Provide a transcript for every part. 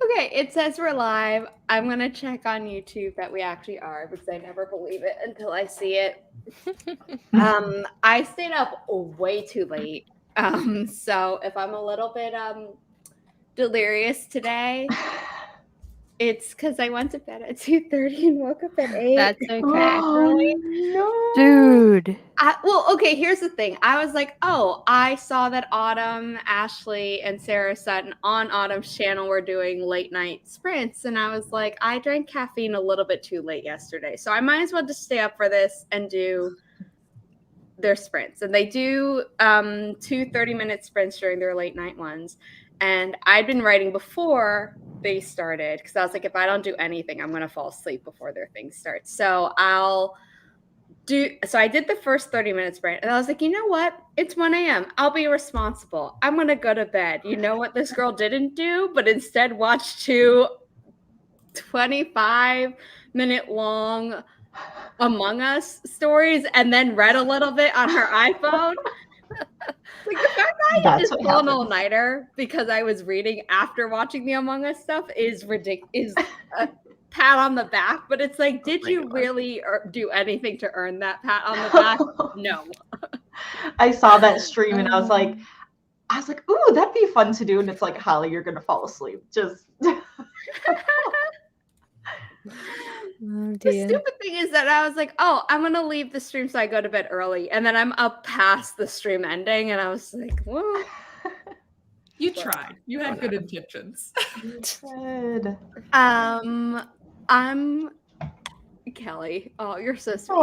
Okay, it says we're live. I'm going to check on YouTube that we actually are because I never believe it until I see it. I stayed up way too late. So if I'm a little bit delirious today, it's because I went to bed at 2:30 and woke up at 8. That's okay. Oh, no. Dude. Okay, here's the thing. I was like, oh, I saw that Autumn, Ashley, and Sarah Sutton on Autumn's channel were doing late night sprints. And I was like, I drank caffeine a little bit too late yesterday. So I might as well just stay up for this and do their sprints. And they do 2 30-minute sprints during their late night ones. And I'd been writing before they started because I was like, if I don't do anything, I'm going to fall asleep before their thing starts. So I did the first 30-minute sprint and I was like, you know what? It's 1 a.m. I'll be responsible. I'm going to go to bed. You know what this girl didn't do, but instead watched 2 25-minute long Among Us stories and then read a little bit on her iPhone. Like the fact that I just pulled an all-nighter because I was reading after watching the Among Us stuff is ridiculous. Is a pat on the back, but it's like, did you really do anything to earn that pat on the back? No. I saw that stream and I was like, ooh, that'd be fun to do. And it's like, Holly, you're gonna fall asleep. Just The stupid thing is that I was like, oh, I'm going to leave the stream so I go to bed early. And then I'm up past the stream ending. And I was like, well. You tried. You had good intentions. Good. I'm Kelly. Oh, you're so sweet.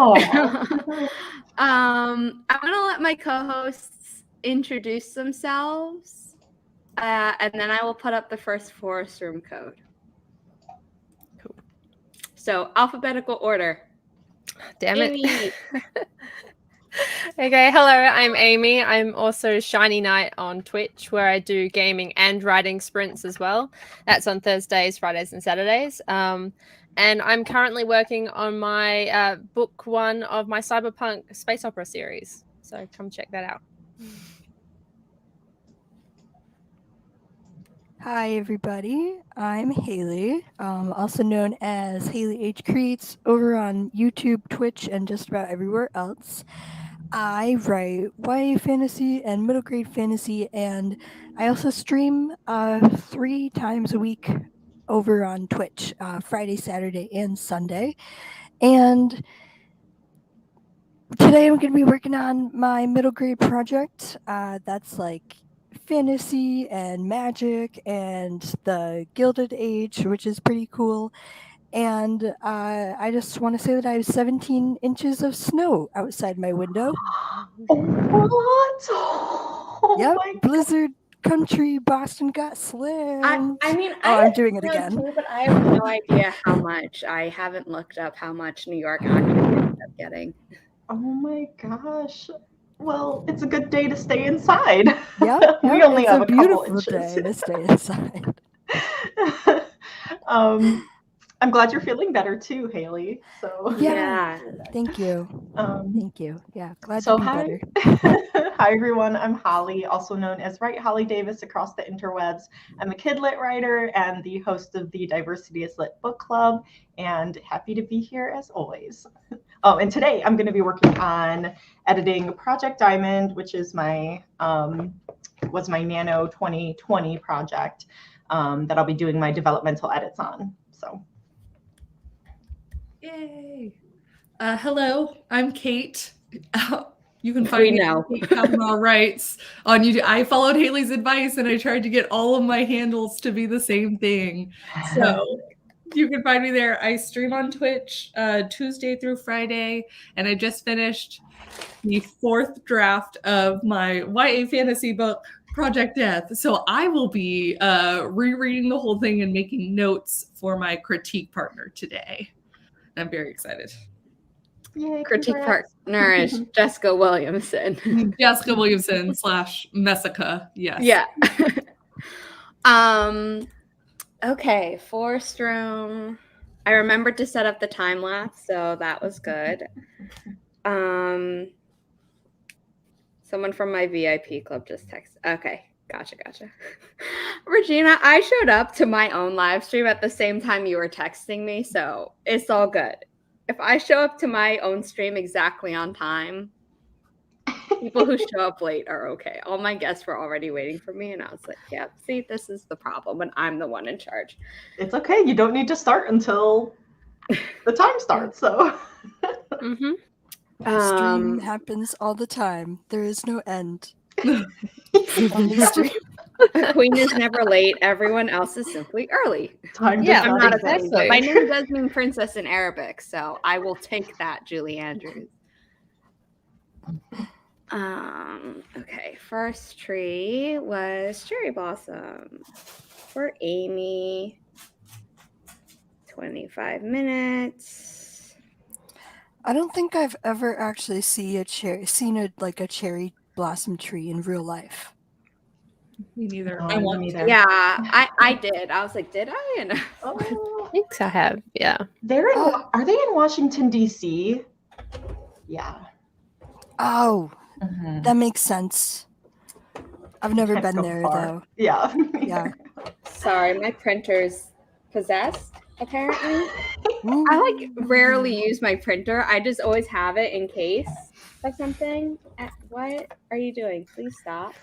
I'm going to let my co-hosts introduce themselves. And then I will put up the first Forest Room code. So, alphabetical order. Damn it. Okay, hello, I'm Amy. I'm also Shiny Knight on Twitch, where I do gaming and writing sprints as well. That's on Thursdays, Fridays, and Saturdays. And I'm currently working on my book 1 of my cyberpunk space opera series. So come check that out. Hi, everybody. I'm Haley, also known as Haley H. Creates over on YouTube, Twitch, and just about everywhere else. I write YA fantasy and middle grade fantasy, and I also stream 3 times a week over on Twitch, Friday, Saturday, and Sunday. And today I'm going to be working on my middle grade project. That's like fantasy and magic and the Gilded Age, which is pretty cool. And I just want to say that I have 17 inches of snow outside my window. What? Oh, yep, blizzard country, Boston got slammed. I mean, I'm doing it again. Too, but I have no idea how much. I haven't looked up how much New York actually ended up getting. Oh my gosh. Well, it's a good day to stay inside. Yep, we only have a couple beautiful inches. day to stay inside. I'm glad you're feeling better too, Haley. So yeah. Thank you. Thank you. Yeah, glad to be better. Hi everyone, I'm Holly, also known as Write Holly Davis across the interwebs. I'm a kid lit writer and the host of the Diversity is Lit book club, and happy to be here as always. Oh, and today I'm going to be working on editing Project Diamond, which is my was my Nano 2020 project that I'll be doing my developmental edits on. So. Yay. Hello, I'm Kate. You can find me at Kate Kavanaugh Writes on YouTube. I followed Haley's advice and I tried to get all of my handles to be the same thing. So you can find me there. I stream on Twitch Tuesday through Friday, and I just finished the 4th draft of my YA fantasy book, Project Death. So I will be rereading the whole thing and making notes for my critique partner today. I'm very excited. Yay, critique partner is Jessica Williamson. Jessica Williamson / Messica. Yes. Yeah. Okay, Forest Room. I remembered to set up the time lapse, so that was good. Someone from my VIP club just texted. Okay, gotcha. Regina, I showed up to my own live stream at the same time you were texting me, so it's all good. If I show up to my own stream exactly on time, people who show up late are okay. All my guests were already waiting for me, and I was like, yeah, see, this is the problem when I'm the one in charge. It's okay. You don't need to start until the time starts, so. Stream happens all the time. There is no end. On the stream. Queen is never late. Everyone else is simply early. Time Yeah, does I'm not not exist. a queen, but my name does mean princess in Arabic, so I will take that, Julie Andrews. Okay, first tree was cherry blossom for Amy. 25 minutes. I don't think I've ever actually seen a cherry blossom tree in real life. Me neither. No, I want me to. neither. Yeah, I did. I was like, did I? And Oh, I think I have. Yeah. are they in Washington, D.C.? Yeah. Oh, Mhm. that makes sense. I've never Can't been go there far. though. Yeah. Yeah. sorry, my printer's possessed, apparently. Ooh. I like rarely use my printer. I just always have it in case of something. What are you doing? Please stop.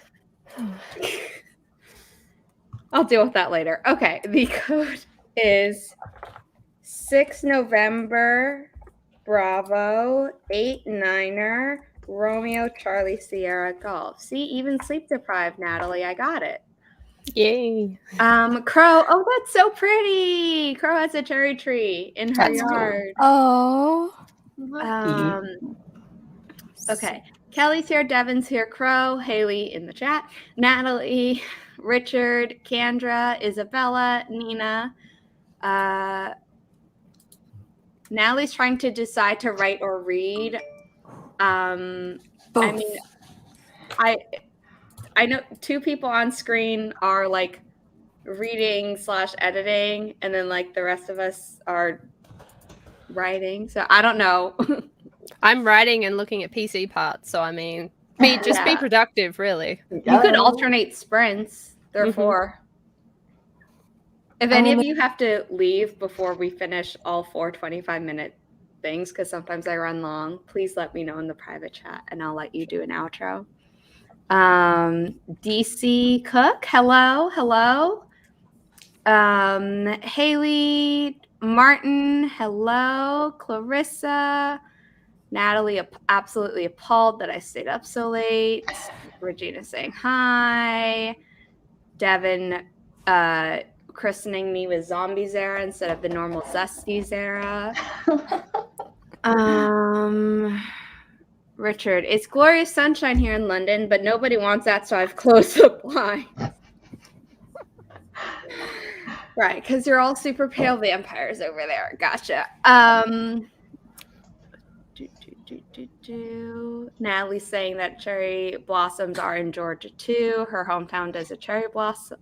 I'll deal with that later. Okay, the code is 6 November, Bravo, 8 Niner, Romeo, Charlie, Sierra, Golf. See, even sleep deprived, Natalie. I got it. Yay. Crow. Oh, that's so pretty. Crow has a cherry tree in her That's cool. yard. Oh. Okay. Kelly's here, Devin's here, Crow, Haley in the chat, Natalie, Richard, Candra, Isabella, Nina. Natalie's trying to decide to write or read. Both. I mean, I know 2 people on screen are like reading / editing, and then like the rest of us are writing. So I don't know. I'm writing and looking at PC parts, so I mean, be productive, really. You could alternate sprints, Mm-hmm. therefore. If any of you have to leave before we finish all 4 25-minute things, because sometimes I run long, please let me know in the private chat and I'll let you do an outro. DC Cook, hello. Haley Martin, hello. Clarissa. Natalie, absolutely appalled that I stayed up so late. Regina saying hi. Devin christening me with Zombie Zara instead of the normal Zesty Zara. Richard, it's glorious sunshine here in London, but nobody wants that, so I've closed the blinds. Right, because you're all super pale vampires over there. Gotcha. Natalie's saying that cherry blossoms are in Georgia too. Her hometown does a cherry blossom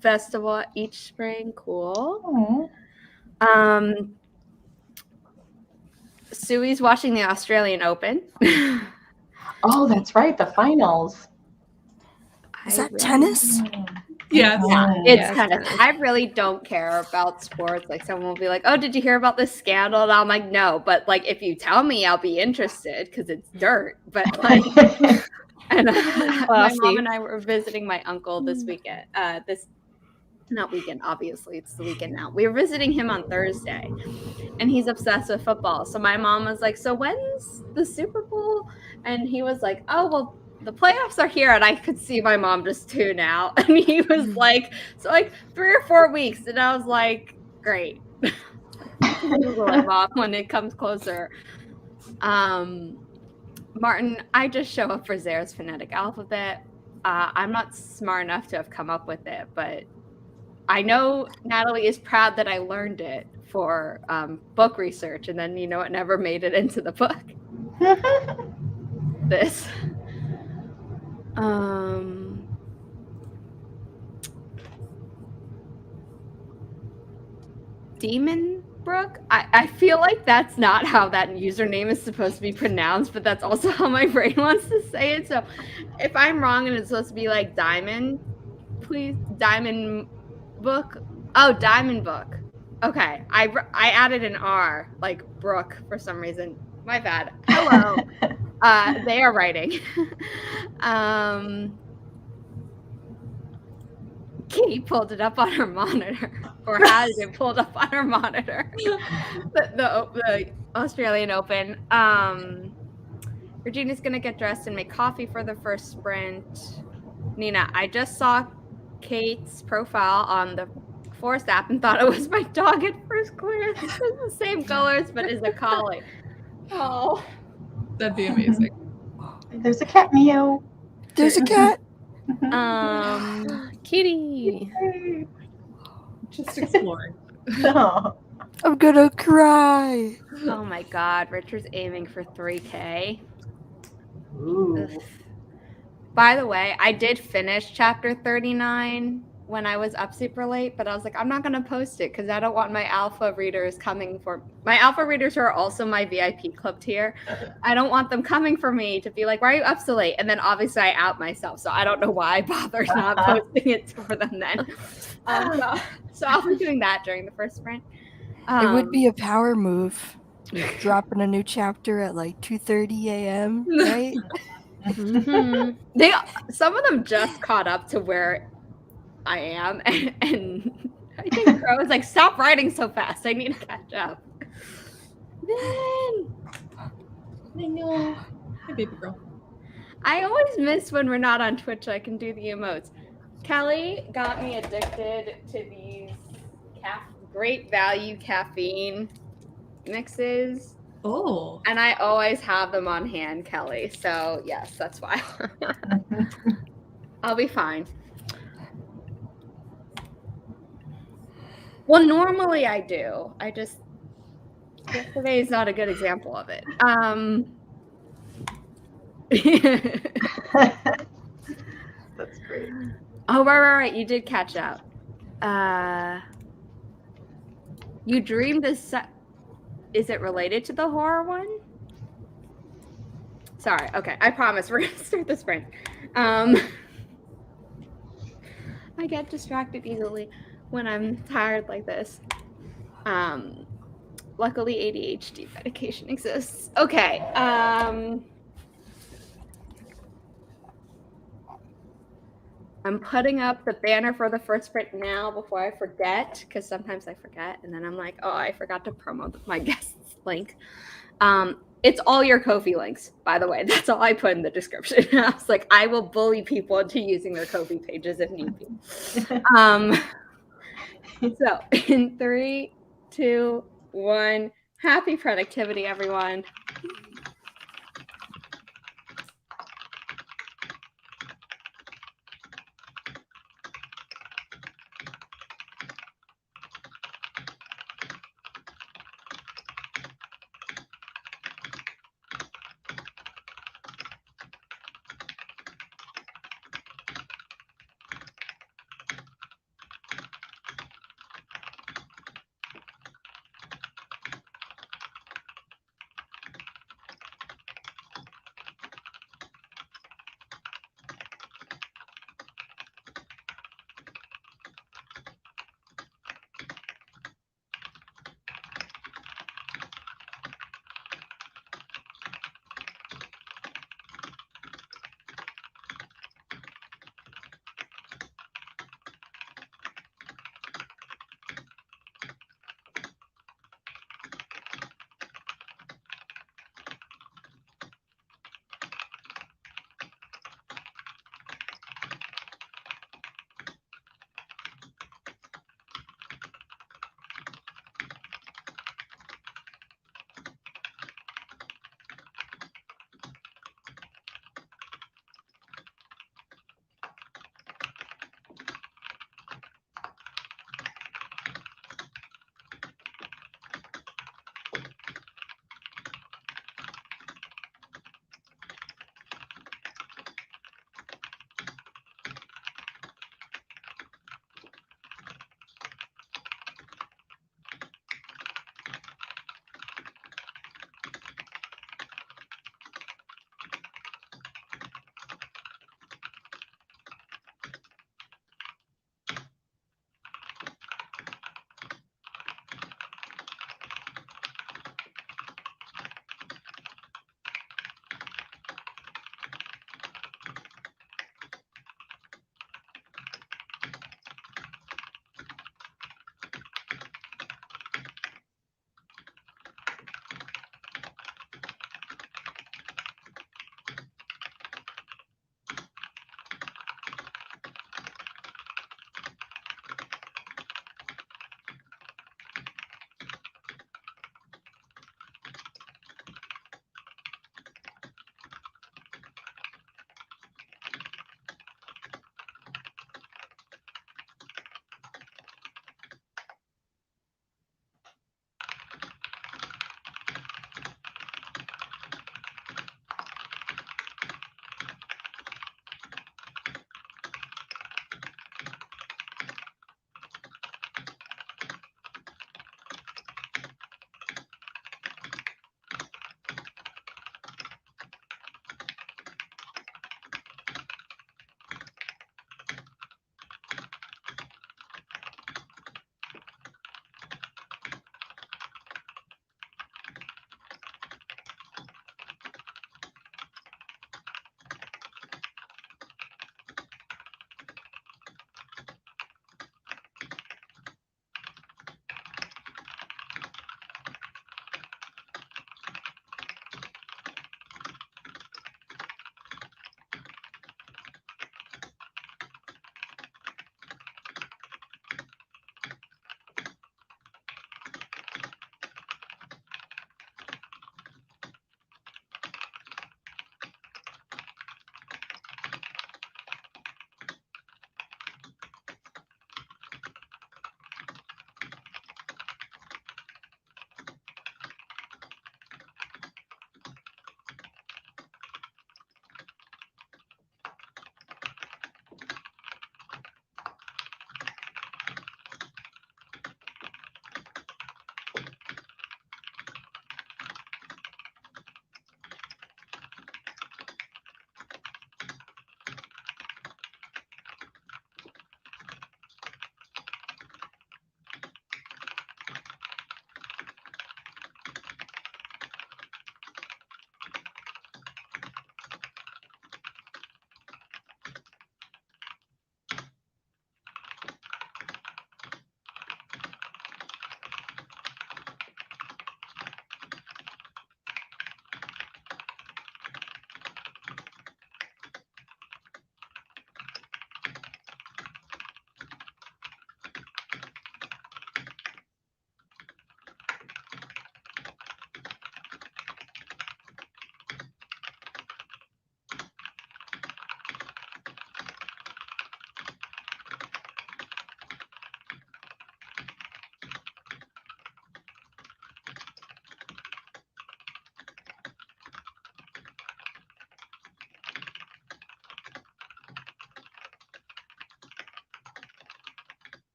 festival each spring. Cool. Suey's watching the Australian Open. Oh, that's right, the finals. Is that tennis? Yeah. It's tennis. I really don't care about sports. Like someone will be like, "Oh, did you hear about this scandal?" And I'm like, "No," but like if you tell me, I'll be interested because it's dirt. But like, and my mom and I were visiting my uncle this weekend. Not weekend, obviously, it's the weekend now. We were visiting him on Thursday, and he's obsessed with football. So my mom was like, "So when's the Super Bowl?" And he was like, "Oh, well, the playoffs are here." And I could see my mom just tune out. And he was like, "So like 3 or 4 weeks." And I was like, "Great." Google it, Mom, when it comes closer. Martin, I just show up for Zara's phonetic alphabet. I'm not smart enough to have come up with it, but I know Natalie is proud that I learned it for book research, and then, it never made it into the book. This. Demon Brook? I feel like that's not how that username is supposed to be pronounced, but that's also how my brain wants to say it. So if I'm wrong and it's supposed to be like Diamond, please, Diamond Book. Oh, Diamond Book. Okay, I added an R, like Brooke, for some reason. My bad. Hello. They are writing. Kate pulled it up on her monitor, or has it pulled up on her monitor. the Australian Open. Regina's gonna get dressed and make coffee for the first sprint. Nina, I just saw Kate's profile on the Forest app and thought it was my dog at first glance. It's the same colors, but is a collie. Oh, That'd be amazing. There's a cat, Mio. There's a cat. Kitty. Just exploring. Oh. I'm gonna cry. Oh my God, Richard's aiming for 3K. Ooh. Ugh. By the way, I did finish chapter 39 when I was up super late, but I was like, I'm not going to post it because I don't want my alpha readers coming for my alpha readers who are also my VIP club tier. I don't want them coming for me to be like, why are you up so late? And then obviously I out myself. So I don't know why I bothered not posting it for them then. So I'll be doing that during the first sprint. It would be a power move. Dropping a new chapter at like 2:30 a.m., right? Mm-hmm. Some of them just caught up to where I am, and I think Crow was like, "Stop writing so fast. I need to catch up." Then I know. Hi, baby girl. I always miss when we're not on Twitch. I can do the emotes. Kelly got me addicted to these great value caffeine mixes. Oh. And I always have them on hand, Kelly. So yes, that's why. I'll be fine. Well, normally I do. Yesterday is not a good example of it. That's great. Oh, right. You did catch up. You dreamed this. Is it related to the horror one? Sorry. Okay, I promise we're gonna start the sprint. I get distracted easily when I'm tired like this. Luckily, ADHD medication exists. Okay. I'm putting up the banner for the first sprint now before I forget, because sometimes I forget, and then I'm like, oh, I forgot to promote my guest's link. It's all your Ko-fi links, by the way. That's all I put in the description. I was like, I will bully people into using their Ko-fi pages if need be. So in 3, 2, 1, happy productivity, everyone.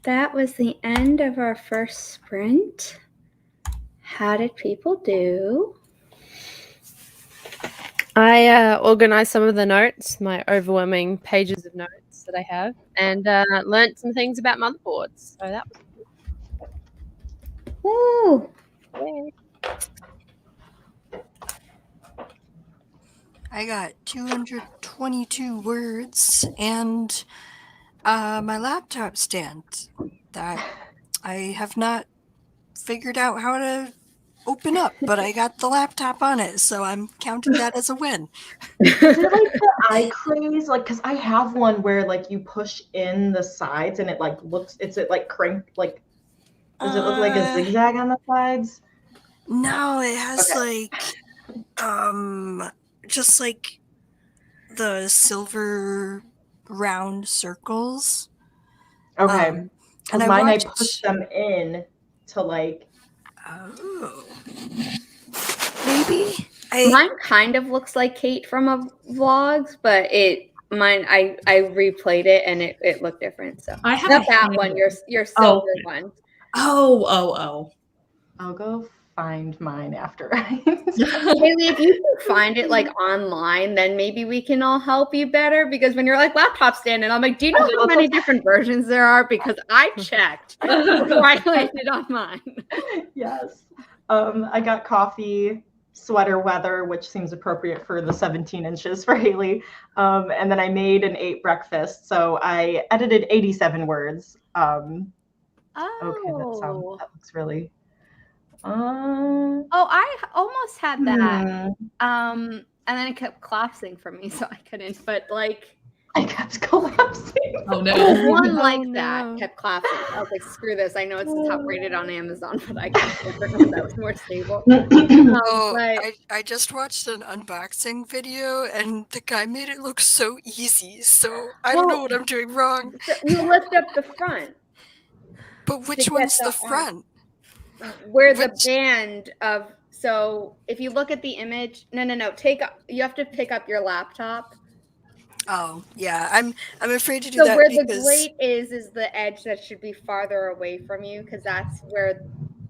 that was the end of our first sprint. How did people do? I organized some of the notes, my overwhelming pages of notes that I have, and learnt some things about motherboards. So that was Woo! yay. I got 222 words and my laptop stand that I have not figured out how to open up, but I got the laptop on it, so I'm counting that as a win. Is it like the eye craze? Like, because I have one where like you push in the sides and it like looks, it's it like cranked, like, does it look like a zigzag on the sides? No, it has just like the silver round circles. Okay. And I push them in to like. Oh. Maybe. Mine kind of looks like Kate from a vlogs, but I replayed it and it looked different. So I have not that one, your silver one. Oh. I'll go find mine after. Haley, if you can find it like online, then maybe we can all help you better. Because when you're like laptop stand, and I'm like, do you know how many different versions there are? Because I checked before I landed on mine. Yes. I got coffee, sweater weather, which seems appropriate for the 17 inches for Haley. And then I made and ate breakfast. So I edited 87 words. Okay, that looks really. I almost had that. And then it kept collapsing for me, so I couldn't. But like, I kept collapsing. Oh no! One that kept collapsing. I was like, screw this. I know it's the top rated on Amazon, but I kept one that was more stable. I just watched an unboxing video, and the guy made it look so easy. So I don't know what I'm doing wrong. You lift up the front. But which one's the front? Where the band of, so if you look at the image, no, you have to pick up your laptop. Oh yeah, I'm afraid to do that. So where the grate is the edge that should be farther away from you, because that's where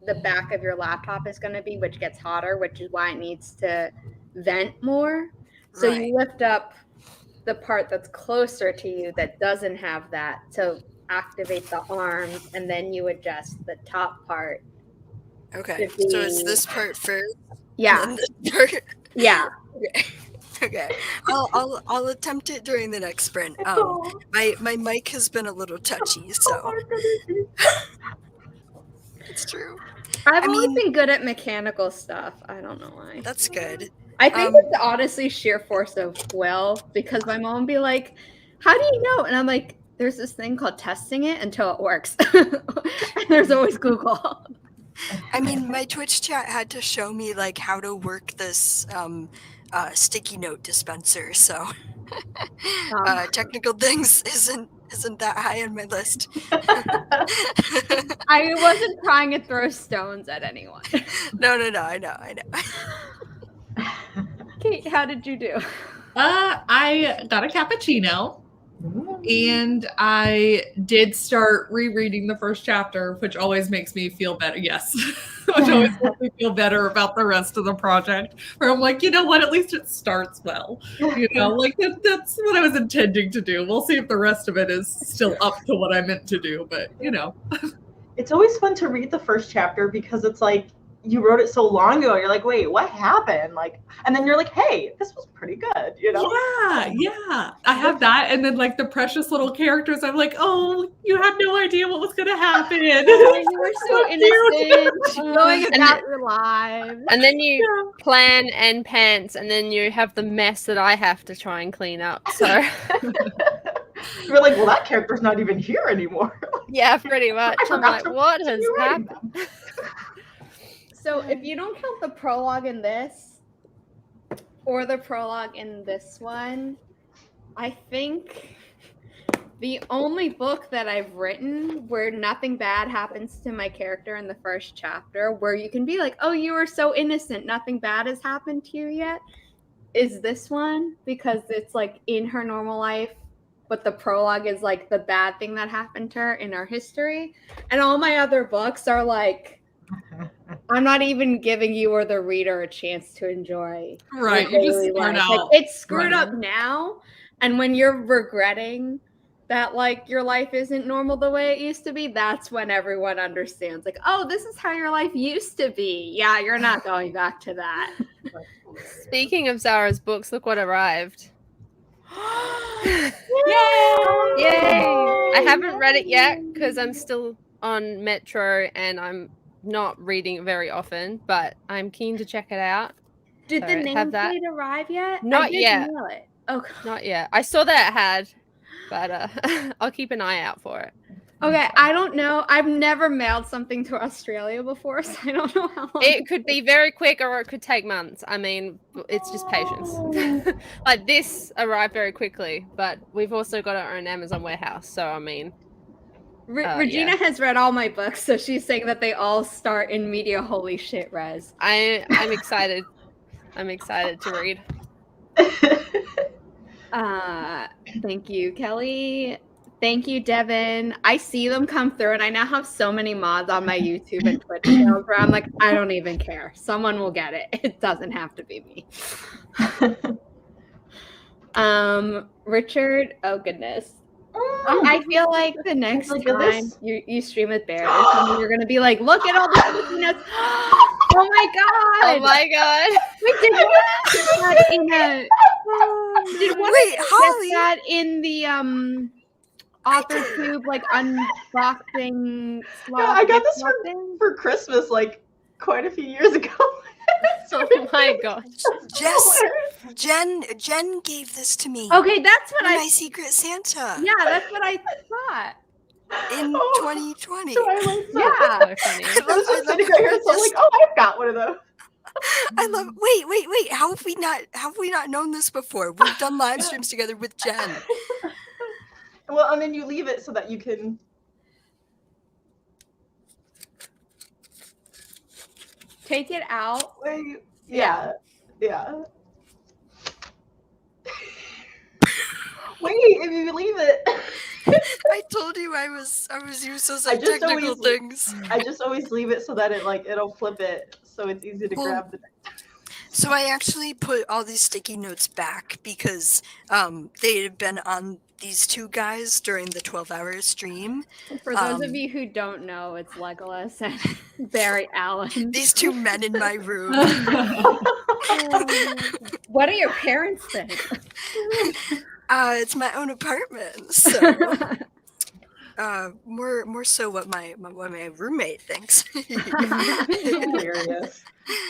the back of your laptop is going to be, which gets hotter, which is why it needs to vent more. So you lift up the part that's closer to you that doesn't have that to activate the arms, and then you adjust the top part. Okay, so it's this part first. Yeah. And this part. Yeah. Okay. I'll attempt it during the next sprint. My mic has been a little touchy, so it's true. I've always been good at mechanical stuff. I don't know why. That's good. I think it's honestly sheer force of will, because my mom would be like, "How do you know?" And I'm like, "There's this thing called testing it until it works." And there's always Google. I mean, my Twitch chat had to show me like how to work this sticky note dispenser, so technical things isn't that high on my list. I wasn't trying to throw stones at anyone. No, I know. Kate, how did you do? I got a cappuccino. And I did start rereading the first chapter, which always makes me feel better. Yes. Which always makes me feel better about the rest of the project. Where I'm like, you know what? At least it starts well. You know, like that's what I was intending to do. We'll see if the rest of it is still up to what I meant to do. But, you know. It's always fun to read the first chapter because it's like, you wrote it so long ago. You're like, wait, what happened? Like, and then you're like, hey, this was pretty good, you know? Yeah. I have that, and then like the precious little characters. I'm like, oh, you had no idea what was gonna happen. You were so innocent, going about your lives. And then you plan and pants, and then you have the mess that I have to try and clean up. So you're like, well, that character's not even here anymore. Yeah, pretty much. I'm like, what has happened? So if you don't count the prologue in this, or the prologue in this one, I think the only book that I've written where nothing bad happens to my character in the first chapter, where you can be like, oh, you were so innocent, nothing bad has happened to you yet, is this one, because it's like in her normal life, but the prologue is like the bad thing that happened to her in our history. And all my other books are like, I'm not even giving you or the reader a chance to enjoy Right. your You just daily start life. out. Like, it's screwed up running. now. And when you're regretting that, like, your life isn't normal the way it used to be, that's when everyone understands. Like, oh, this is how your life used to be. Yeah, you're not going back to that. Speaking of Zara's books, look what arrived. Yay! Yay! I haven't read it yet because I'm still on Metro and I'm not reading it very often, but I'm keen to check it out. Did So the have that. nameplate arrive yet? Not I did yet. mail it. Okay. Not yet. I saw that it had, but I'll keep an eye out for it. Okay, I don't know. I've never mailed something to Australia before, so I don't know how long. It could be very quick or it could take months. I mean, it's just patience. Like this arrived very quickly, but we've also got our own Amazon warehouse. So, I mean. Regina has read all my books, so she's saying that they all start in media holy shit res. I'm excited. I'm excited to read. Thank you, Kelly. Thank you, Devin. I see them come through, and I now have so many mods on my YouTube and Twitch channels where I'm like, I don't even care. Someone will get it. It doesn't have to be me. Richard, oh goodness. I feel like the next time you stream with Bear, you're gonna be like, look at all the sticky notes. Oh my god! Oh my god! Wait, did one get that in a? Did one Wait, get Holly. that in the AuthorTube like unboxing? Yeah, I got this for Christmas like quite a few years ago. Oh my gosh. Jen gave this to me. Okay, that's what My Secret Santa. Yeah, that's what I thought. In 2020. So I went, Yeah. So funny. I was just sitting right here, so I'm like, oh, I've got one of those. I love. Wait. How have we not known this before? We've done live streams together with Jen. Well, and then you leave it so that you can. Take it out. Wait, yeah. Wait, if you leave it. I told you I was useless at technical things. I just always leave it so that it'll flip it, so it's easy to grab the. So I actually put all these sticky notes back because they had been on these two guys during the 12-hour stream. For those of you who don't know, it's Legolas and Barry Allen. These two men in my room. What do your parents think? It's my own apartment, so more so what my roommate thinks. Hilarious.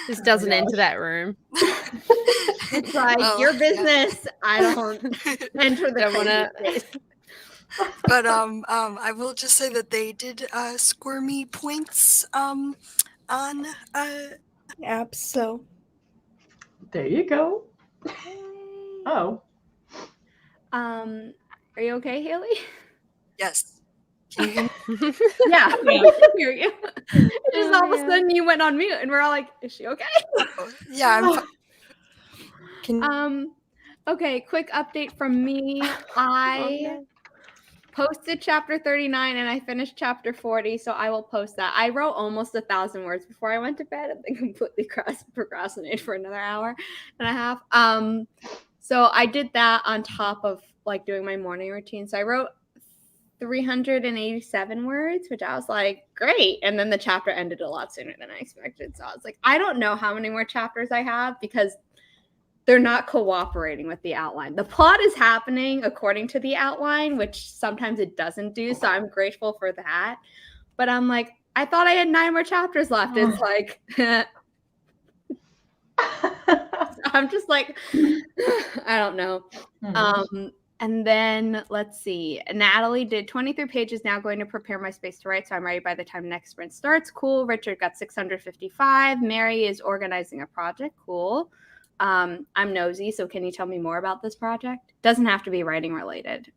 Just doesn't enter that room. It's like your business. I don't enter the wanna. But I will just say that they did score me points on apps. So there you go. Oh. Are you okay, Haley? Yes. Yeah, we can hear you. Just all of a sudden you went on mute, and we're all like, "Is she okay?" Yeah. I'm Okay. Quick update from me. I posted chapter 39, and I finished chapter 40, so I will post that. I wrote almost 1,000 words before I went to bed, and then completely procrastinated for another hour and a half. So I did that on top of like doing my morning routine. So I wrote 387 words, which I was like, great. And then the chapter ended a lot sooner than I expected. So I was like, I don't know how many more chapters I have because they're not cooperating with the outline. The plot is happening according to the outline, which sometimes it doesn't do. So I'm grateful for that. But I'm like, I thought I had 9 more chapters left. It's like, I'm just like, I don't know. And then let's see. Natalie did 23 pages now, going to prepare my space to write. So I'm ready by the time next sprint starts. Cool. Richard got 655. Mary is organizing a project. Cool. I'm nosy. So can you tell me more about this project? Doesn't have to be writing related.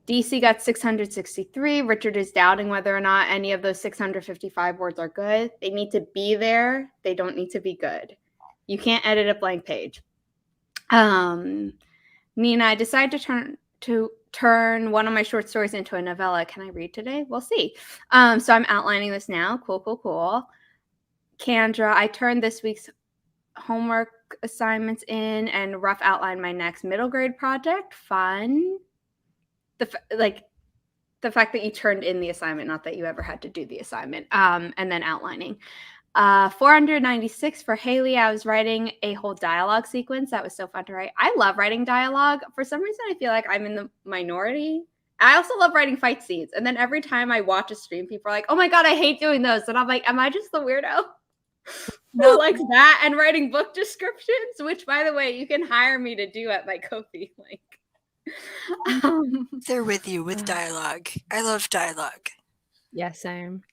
DC got 663. Richard is doubting whether or not any of those 655 words are good. They need to be there. They don't need to be good. You can't edit a blank page. Nina, I decided to turn one of my short stories into a novella. Can I read today? We'll see. So I'm outlining this now. Cool. Candra, I turned this week's homework assignments in and rough outline my next middle grade project. Fun. The fact that you turned in the assignment, not that you ever had to do the assignment, and then outlining. 496 for Haley. I was writing a whole dialogue sequence. That was so fun to write. I love writing dialogue. For some reason, I feel like I'm in the minority. I also love writing fight scenes. And then every time I watch a stream, people are like, oh my God, I hate doing those. And I'm like, am I just the weirdo who likes that and writing book descriptions? Which, by the way, you can hire me to do at my Ko-fi link. They're with you with dialogue. I love dialogue. Yeah, same.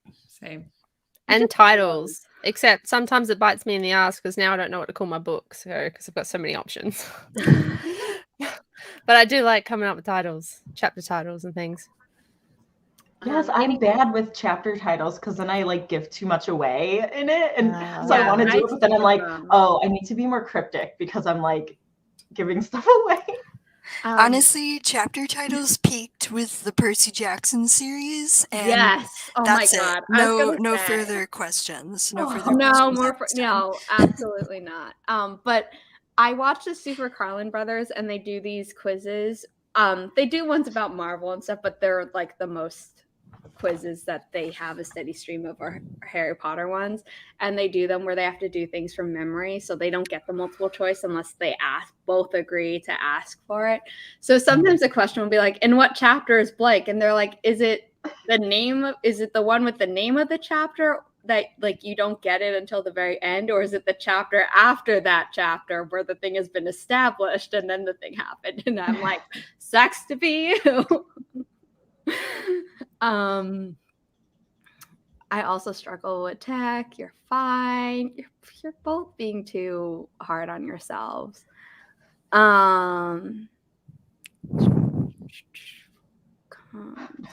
And titles. Except sometimes it bites me in the ass because now I don't know what to call my book. So because I've got so many options. But I do like coming up with titles, chapter titles and things. Yes, I'm bad with chapter titles because then I like give too much away in it. And so I want to do it, but then I'm like, oh, I need to be more cryptic because I'm like giving stuff away. Honestly, chapter titles peaked with the Percy Jackson series, and yes, oh that's my God, it. No further questions. No, absolutely not. But I watched the Super Carlin Brothers, and they do these quizzes. They do ones about Marvel and stuff, but they're like the most quizzes that they have a steady stream of are Harry Potter ones, and they do them where they have to do things from memory, so they don't get the multiple choice unless they both agree to ask for it. So sometimes the question will be like, in what chapter is blank? And they're like, is it the one with the name of the chapter that like you don't get it until the very end, or is it the chapter after that chapter where the thing has been established and then the thing happened? And I'm like, sucks to be you. I also struggle with tech. You're fine. You're both being too hard on yourselves.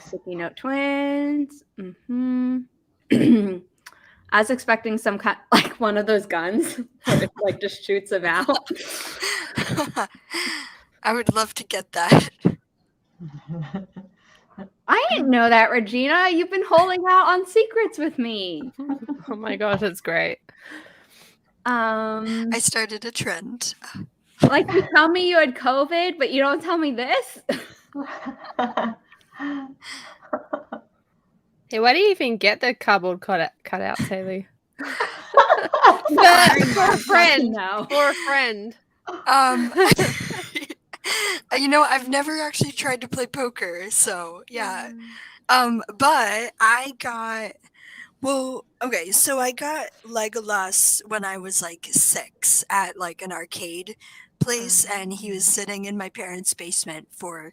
Sticky note twins. I was expecting some kind, like one of those guns where it like just shoots them out. I would love to get that. I didn't know that, Regina. You've been holding out on secrets with me. Oh my gosh, that's great. I started a trend. Like you tell me you had COVID, but you don't tell me this. Hey, why do you even get the cardboard cutouts, Haley? For a friend. No. For a friend. You know, I've never actually tried to play poker, so yeah. But I got Legolas when I was like 6 at like an arcade place, and he was sitting in my parents' basement for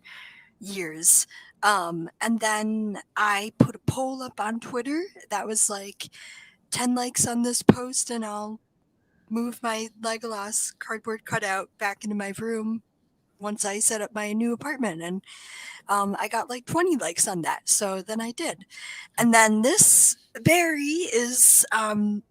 years. And then I put a poll up on Twitter that was like 10 likes on this post and I'll move my Legolas cardboard cutout back into my room once I set up my new apartment. And I got like 20 likes on that. So then I did. And then this berry is the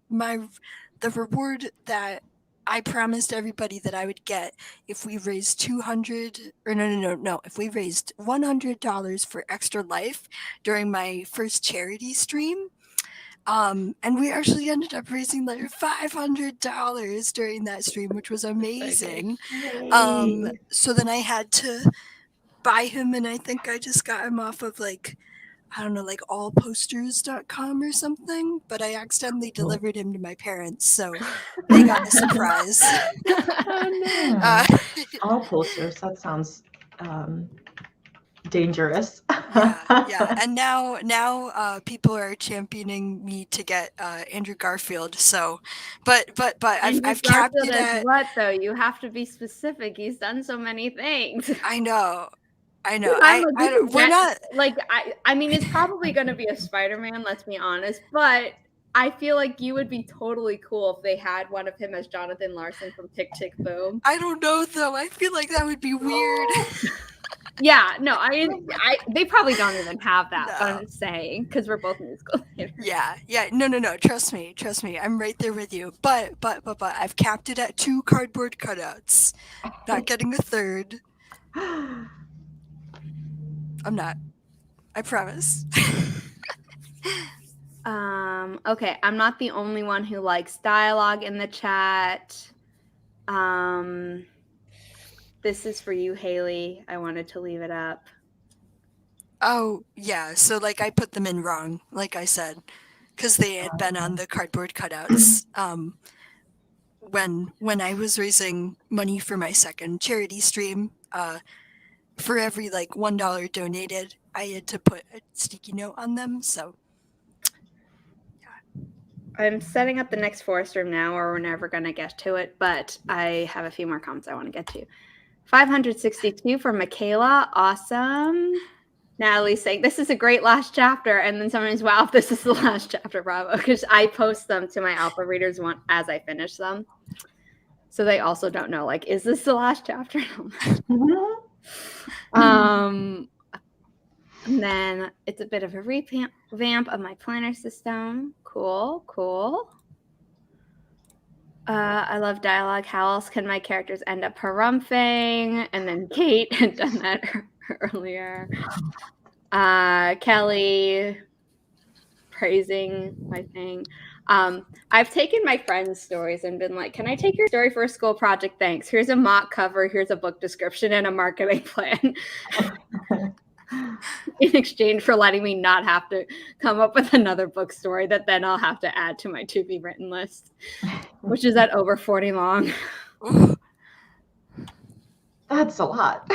reward that I promised everybody that I would get if we raised if we raised $100 for Extra Life during my first charity stream. And we actually ended up raising like $500 during that stream, which was amazing. So then I had to buy him, and I think I just got him off of like, I don't know, like allposters.com or something, but I accidentally delivered him to my parents, so they got a surprise. All posters, that sounds dangerous. yeah. And now people are championing me to get Andrew Garfield. So, but I've capped it at what though? You have to be specific. He's done so many things. I know. We're not like I mean, it's probably going to be a Spider-Man. Let's be honest, but I feel like you would be totally cool if they had one of him as Jonathan Larson from Tick Tick Boom. I don't know though. I feel like that would be weird. Yeah, no, they probably don't even have that, but I'm just saying, because we're both musical theater. Yeah, no, trust me, I'm right there with you, but I've capped it at 2 cardboard cutouts, not getting a third, I'm not. I promise. Okay, I'm not the only one who likes dialogue in the chat. This is for you, Haley. I wanted to leave it up. Oh, yeah. So, like, I put them in wrong, like I said, because they had been on the cardboard cutouts. When I was raising money for my second charity stream, for every, like, $1 donated, I had to put a sticky note on them, so... I'm setting up the next forest room now, or we're never going to get to it, but I have a few more comments I want to get to. 562 from Michaela. Awesome. Natalie's saying, this is a great last chapter. And then someone's, wow, this is the last chapter, bravo. Because I post them to my alpha readers as I finish them. So they also don't know, like, is this the last chapter? And then it's a bit of a revamp of my planner system. Cool, cool. I love dialogue. How else can my characters end up harumphing? And then Kate had done that earlier. Kelly praising my thing. I've taken my friends' stories and been like, can I take your story for a school project? Thanks. Here's a mock cover. Here's a book description and a marketing plan. In exchange for letting me not have to come up with another book story that then I'll have to add to my to-be-written list, which is at over 40 long. That's a lot.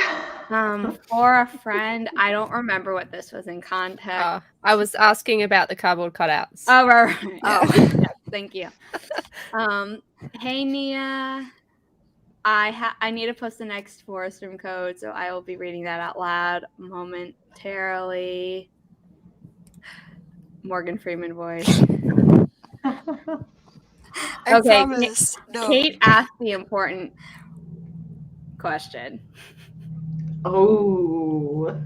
For a friend, I don't remember what this was in context. I was asking about the cardboard cutouts. Oh, right. Oh. Yeah, thank you. Hey, Nia. I need to post the next forest room code, so I will be reading that out loud momentarily. Morgan Freeman voice. I promise. No. Kate asked the important question. Oh.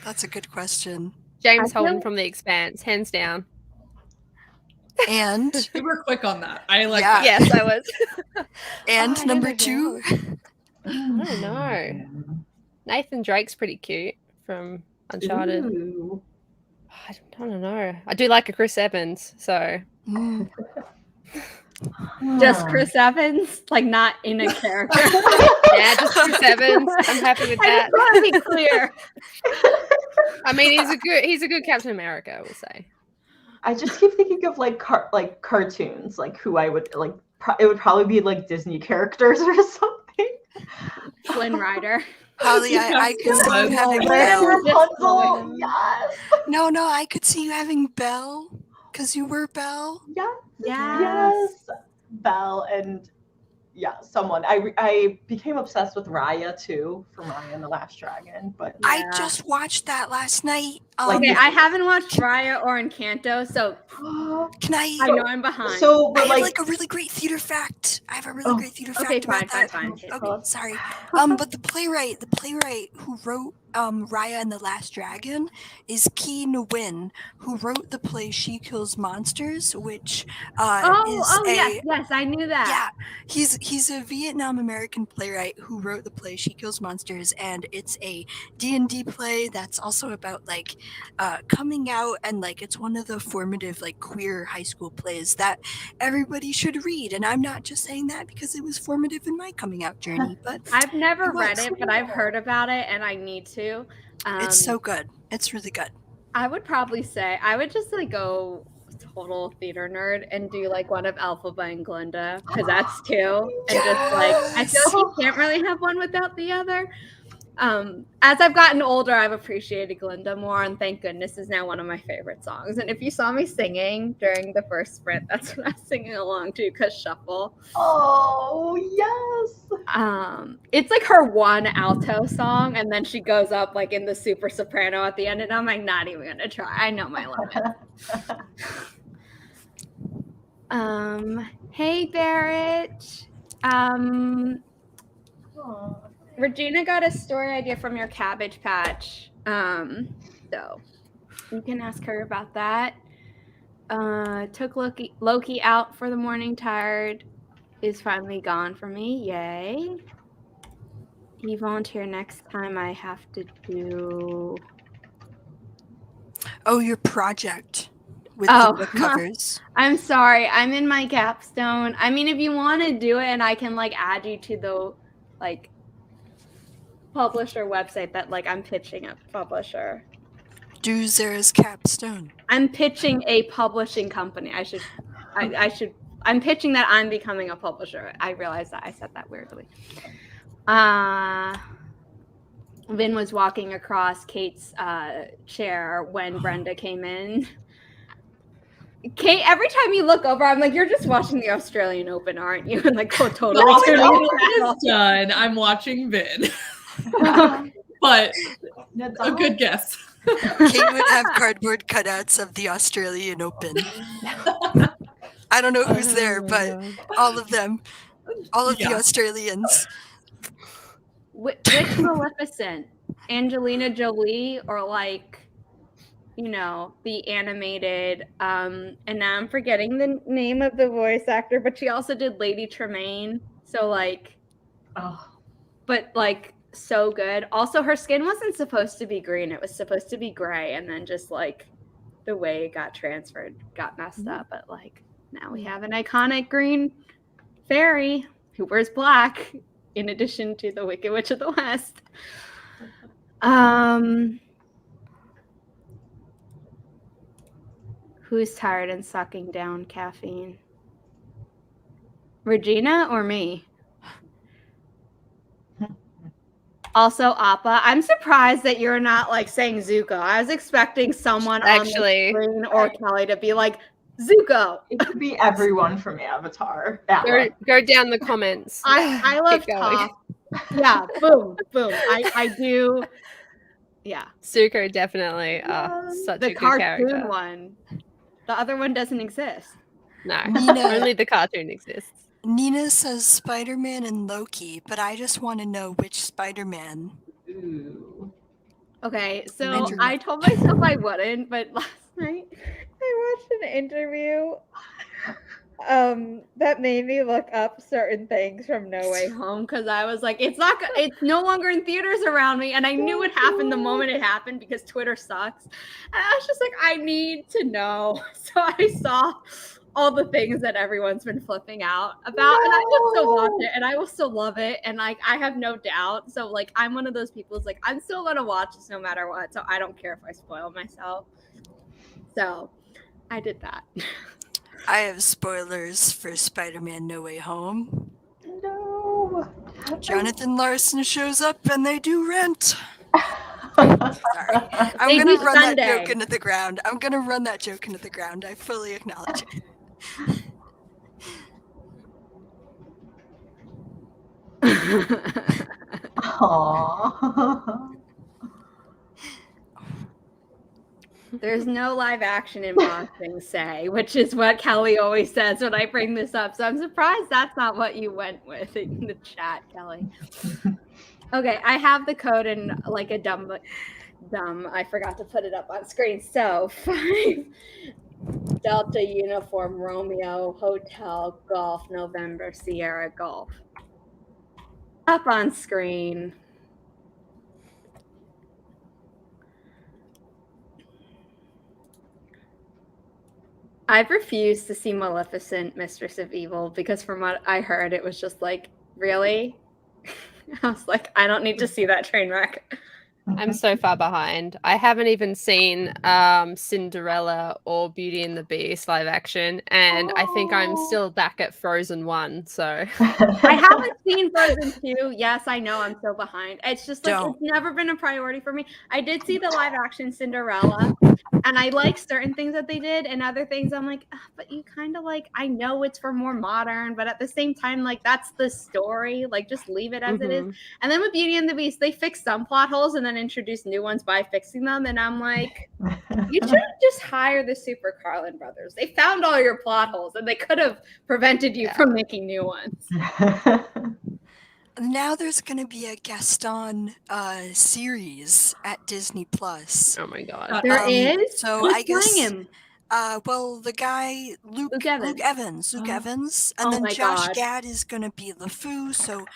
That's a good question. James Holden from The Expanse, hands down. And You were quick on that. I like Yeah. that. Yes, I was. and I number never 2. I don't know. Nathan Drake's pretty cute from Uncharted. Ooh. I don't know. I do like a Chris Evans, so Mm. Just Chris Evans, like not in a character. yeah, just Chris Evans. I'm happy with I that. just want to be clear. I mean, he's a good Captain America, I will say. I just keep thinking of like cartoons, like who I would like. It would probably be like Disney characters or something. Flynn Rider. Holly, I could see you having And Belle. Rapunzel, yes. No, I could see you having Belle, because you were Belle. Yeah. Yes. Yes. Belle and someone. I became obsessed with Raya too, from Raya and the Last Dragon. But I just watched that last night. Okay, I haven't watched Raya or Encanto, so Can I know I'm behind. So, I but have like a really great theater fact. I have a really great theater okay, fact about that. fine. Okay, sorry. But the playwright who wrote Raya and the Last Dragon is Ki Nguyen, who wrote the play She Kills Monsters, which yes, I knew that. Yeah, he's a Vietnam American playwright who wrote the play She Kills Monsters, and it's a D&D play that's also about like coming out, and like it's one of the formative like queer high school plays that everybody should read. And I'm not just saying that because it was formative in my coming out journey, but I've never read it, but I've heard about it and I need to. it's so good. It's really good. I would probably say I would just like go total theater nerd and do like one of Elphaba and Glinda, because that's two. And just like I feel like you can't really have one without the other. As I've gotten older, I've appreciated Glinda more, and thank goodness is now one of my favorite songs. And if you saw me singing during the first sprint, that's what I was singing along to, because Shuffle. Oh yes. It's like her one alto song, and then she goes up like in the super soprano at the end, and I'm like, not even gonna try. I know my limit. Hey Barrett. Regina got a story idea from your Cabbage Patch, so you can ask her about that. Took Loki out for the morning. Tired is finally gone for me. Yay. you volunteer next time, I have to do. Oh, your project with the book covers. I'm sorry. I'm in my capstone. I mean, if you want to do it, and I can like add you to the like publisher website that like I'm pitching a publisher. Do Zara's capstone. I'm pitching a publishing company. I'm pitching that I'm becoming a publisher. I realized that I said that weirdly. Vin was walking across Kate's chair when Brenda came in. Kate, every time you look over, I'm like, you're just watching the Australian Open, aren't you? And like, oh, totally. It's done. I'm watching Vin. But a good guess. Kate would have cardboard cutouts of the Australian Open. I don't know who's there, but all of them. All of the Australians. Which Maleficent? Angelina Jolie or like, you know, the animated, and now I'm forgetting the name of the voice actor, but she also did Lady Tremaine. So like, but like so good. Also, her skin wasn't supposed to be green. It was supposed to be gray. And then just like the way it got transferred got messed up. But like now we have an iconic green fairy who wears black in addition to the Wicked Witch of the West. Who's tired and sucking down caffeine? Regina or me? Also, Appa, I'm surprised that you're not like saying Zuko. I was expecting someone on the screen or Kelly to be like, Zuko. It could be everyone from Avatar. Go down the comments. I love Toph. Yeah, boom, boom. I do. Yeah. Zuko definitely. Such a good character. The cartoon one. The other one doesn't exist. No, only the cartoon exists. Nina says Spider-Man and Loki, but I just want to know which Spider-Man. Ooh. Okay, so I told myself I wouldn't, but last night I watched an interview that made me look up certain things from No Way Home because I was like, it's no longer in theaters around me, and I knew it happened the moment it happened because Twitter sucks, and I was just like, I need to know. So I saw all the things that everyone's been flipping out about, and I will still watch it, and I will still love it, and like I have no doubt. So like I'm one of those people who's like, I'm still gonna watch this no matter what, so I don't care if I spoil myself. So I did that. I have spoilers for Spider-Man No Way Home. No. Jonathan Larson shows up and they do rent. Sorry. I'm going to run that joke into the ground. I fully acknowledge it. Aww. There's no live action in Boxing Say, which is what Kelly always says when I bring this up. So I'm surprised that's not what you went with in the chat, Kelly. Okay, I have the code in like a dumb, I forgot to put it up on screen. So 5 Delta Uniform Romeo Hotel Golf November Sierra Golf. Up on screen. I've refused to see Maleficent, Mistress of Evil, because from what I heard, it was just like, really? I was like, I don't need to see that train wreck. I'm so far behind. I haven't even seen Cinderella or Beauty and the Beast live action, and I think I'm still back at Frozen 1, so. I haven't seen Frozen 2. Yes, I know, I'm so behind. It's just like, it's never been a priority for me. I did see the live action Cinderella, and I like certain things that they did, and other things I'm like, but you kind of like, I know it's for more modern, but at the same time, like, that's the story. Like, just leave it as it is. And then with Beauty and the Beast, they fixed some plot holes and then introduce new ones by fixing them, and I'm like, you should just hire the Super Carlin brothers. They found all your plot holes and they could have prevented you from making new ones. Now there's going to be a Gaston series at Disney Plus. Oh my god. There is? So Who's I guess playing him? Well, the guy Luke Evans, and then Josh Gad is going to be LeFou. So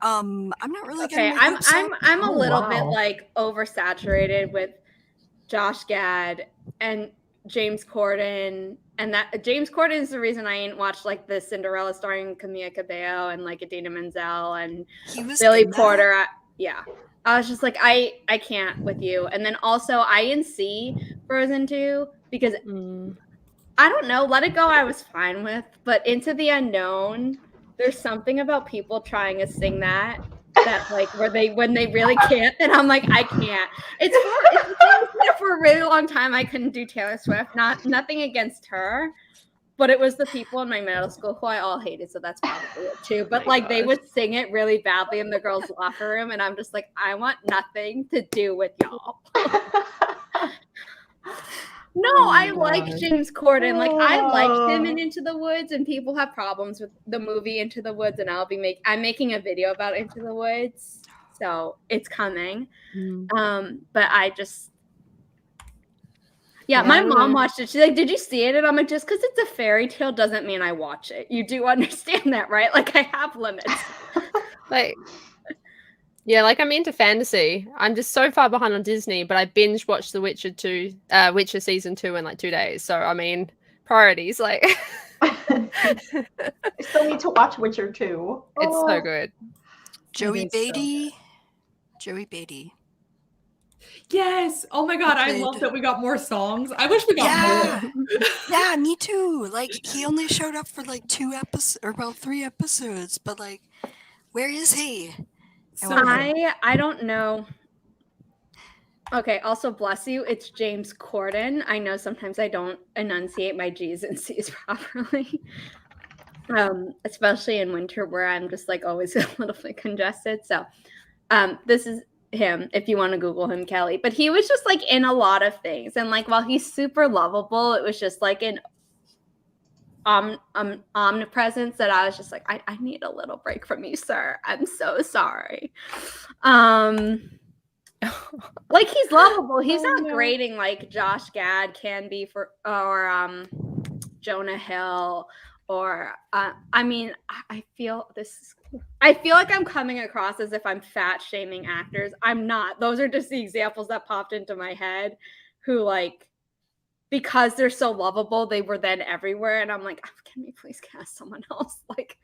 I'm not really Okay, getting my hopes up. I'm a Oh, little wow. bit like oversaturated with Josh Gad and James Corden, and that James Corden is the reason I ain't watched like the Cinderella starring Camila Cabello and like Idina Menzel and He was Billy in that? Porter. Yeah, I was just like, I can't with you. And then also I didn't see Frozen 2 because I don't know, Let It Go I was fine with, but Into the Unknown, there's something about people trying to sing that like when they really can't, and I'm like, I can't. It's the thing that for a really long time I couldn't do Taylor Swift. Nothing against her, but it was the people in my middle school who I all hated, so that's probably it too. But like they would sing it really badly in the girls' locker room, and I'm just like, I want nothing to do with y'all. No, I like James Corden. Like I liked him in Into the Woods, and people have problems with the movie Into the Woods, and I'm making a video about Into the Woods, so it's coming. But I just my mom watched it. She's like, "Did you see it?" And I'm like, "Just because it's a fairy tale doesn't mean I watch it. You do understand that, right? Like I have limits." Like, yeah, like I'm into fantasy. I'm just so far behind on Disney, but I binge watched The Witcher 2, Witcher season 2 in like 2 days. So I mean, priorities. Like, I still need to watch Witcher 2. It's so good. Joey Beatty. Joey Beatty. Yes. Oh my God. I love that we got more songs. I wish we got more. Yeah, me too. Like he only showed up for like 2 episodes or about 3 episodes, but like, where is he? So I don't know. Okay, also bless you. It's James Corden. I know sometimes I don't enunciate my G's and C's properly. Especially in winter where I'm just like always a little bit congested. So this is him if you want to Google him, Kelly. But he was just like in a lot of things. And like while he's super lovable, it was just like an omnipresence that I was just like, I need a little break from you, sir. I'm so sorry. Like he's lovable. He's not grading like Josh Gad can be or Jonah Hill or I mean, I feel like I'm coming across as if I'm fat shaming actors. I'm not. Those are just the examples that popped into my head who like because they're so lovable, they were then everywhere. And I'm like, can we please cast someone else? Like,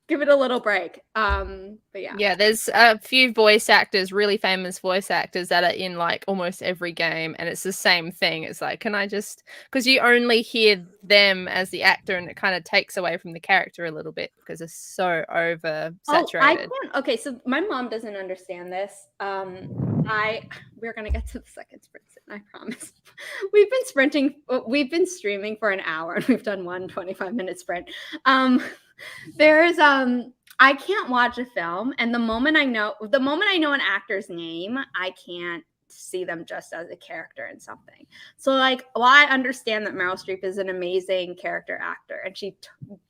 give it a little break. But yeah. Yeah, there's a few voice actors, really famous voice actors that are in like almost every game. And it's the same thing. It's like, can I just, because you only hear them as the actor and it kind of takes away from the character a little bit because it's so oversaturated. Okay, so my mom doesn't understand this. We're gonna get to the second sprint soon, I promise. We've been streaming for an hour and we've done one 25-minute sprint. I can't watch a film, and the moment I know an actor's name, I can't see them just as a character in something. So like, while I understand that Meryl Streep is an amazing character actor and she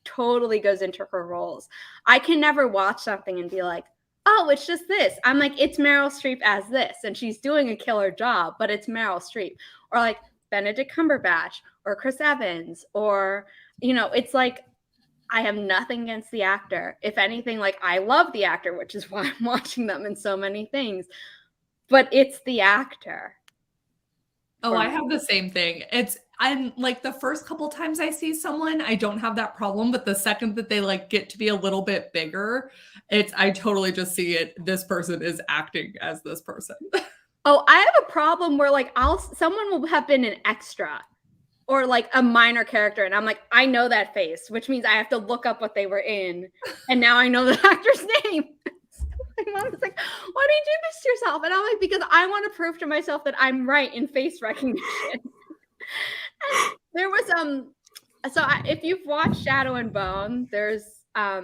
totally goes into her roles, I can never watch something and be like, oh, it's just this. I'm like, it's Meryl Streep as this, and she's doing a killer job, but it's Meryl Streep. Or like Benedict Cumberbatch or Chris Evans, or, you know, it's like, I have nothing against the actor. If anything, like I love the actor, which is why I'm watching them in so many things, but it's the actor. Oh, I have the same thing. I'm like the first couple times I see someone, I don't have that problem, but the second that they like get to be a little bit bigger, I totally just see it. This person is acting as this person. Oh, I have a problem where like someone will have been an extra or like a minor character, and I'm like, I know that face, which means I have to look up what they were in, and now I know the actor's name. My mom was like, why do you do this to yourself? And I'm like, because I want to prove to myself that I'm right in face recognition. And there was if you've watched Shadow and Bone, there's I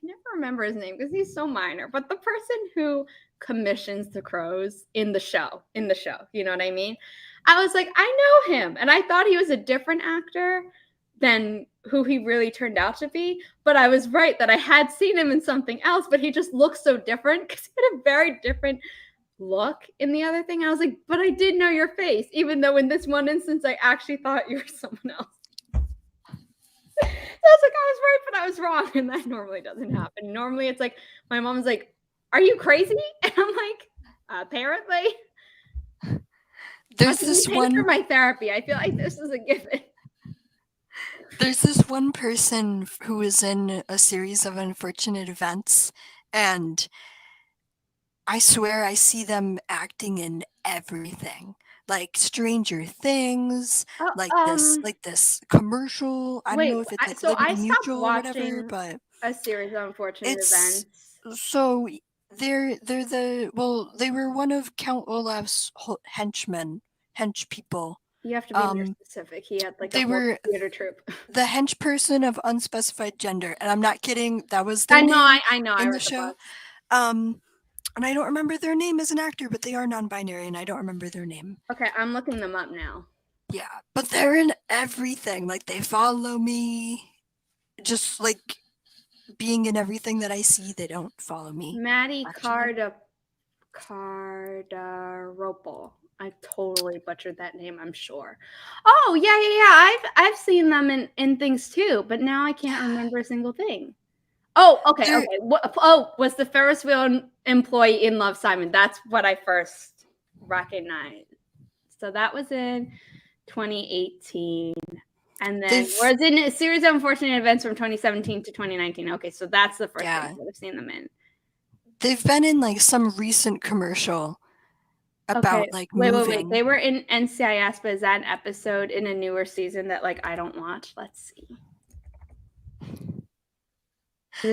never remember his name because he's so minor, but the person who commissions the crows in the show, you know what I mean? I was like, I know him, and I thought he was a different actor than who he really turned out to be, but I was right that I had seen him in something else, but he just looks so different because he had a very different look in the other thing. I was like, but I did know your face, even though in this one instance I actually thought you were someone else. So I was like, I was right, but I was wrong, and that normally doesn't happen. Normally it's like My mom's like, "Are you crazy?" And I'm like, "Apparently." There's I'm this paying for one. my therapy. I feel like this is a given. There's this one person who was in a series of unfortunate events, and I swear I see them acting in everything, like Stranger Things, like this commercial. I don't know if it's like So I Liberty stopped Mutual or whatever, watching but a series of unfortunate it's events. so they were one of Count Olaf's hench people. You have to be more specific. He had like They a whole were theater troupe. the hench person of unspecified gender, and I'm not kidding. That was their I know. name I know. I in the read the show. book. And I don't remember their name as an actor, but they are non-binary, and I don't remember their name. Okay, I'm looking them up now. Yeah, but they're in everything. Like, they follow me. Just, like, being in everything that I see, they don't follow me. Maddie Cardaropol. I totally butchered that name, I'm sure. Oh, yeah. I've seen them in things too, but now I can't remember a single thing. Oh, okay. Was the Ferris wheel employee in Love, Simon? That's what I first recognized. So that was in 2018. And then was in a series of unfortunate events from 2017 to 2019. Okay, so that's the first thing that I've seen them in. They've been in like some recent commercial about moving. Wait. They were in NCIS, but is that an episode in a newer season that like I don't watch? Let's see.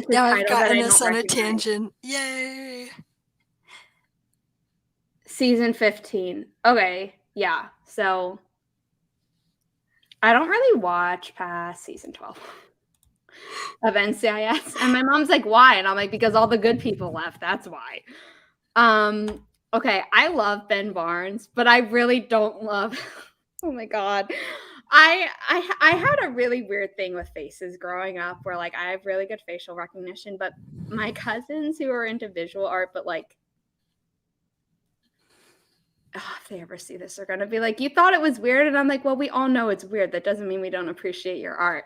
Now I've gotten us on a tangent. Yay! Season 15. Okay, yeah. So I don't really watch past season 12 of NCIS. And my mom's like, why? And I'm like, because all the good people left. That's why. Okay, I love Ben Barnes, but I really don't love oh my God. I had a really weird thing with faces growing up where like I have really good facial recognition, but my cousins who are into visual art, but like if they ever see this, they're gonna be like, you thought it was weird. And I'm like, well, we all know it's weird. That doesn't mean we don't appreciate your art.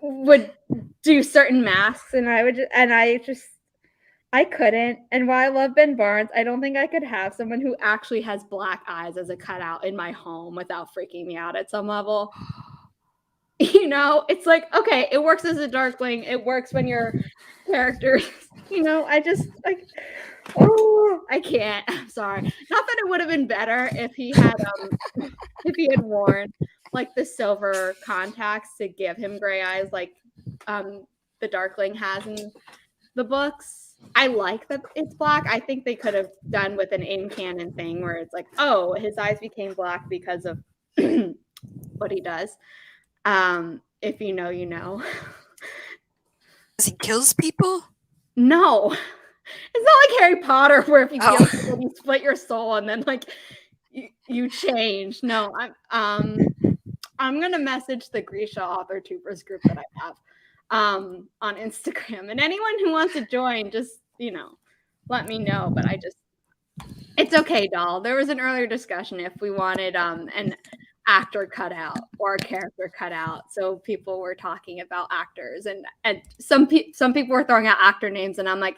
Would do certain masks and I couldn't. And while I love Ben Barnes, I don't think I could have someone who actually has black eyes as a cutout in my home without freaking me out at some level. You know, it's like, okay, it works as a darkling. It works when your characters, you know, I can't. I'm sorry. Not that it would have been better if he had worn like the silver contacts to give him gray eyes like the darkling has in the books. I like that it's black. I think they could have done with an in-canon thing where it's like, oh, his eyes became black because of what he does. If you know, you know. Does he kills people? No. It's not like Harry Potter where if you kill people, you split your soul and then like you change. No, I'm gonna message the Grisha AuthorTubers group that I have on Instagram. And anyone who wants to join, just, you know, let me know. But it's okay, doll. There was an earlier discussion if we wanted an actor cut out or a character cut out. So people were talking about actors and some people were throwing out actor names and I'm like,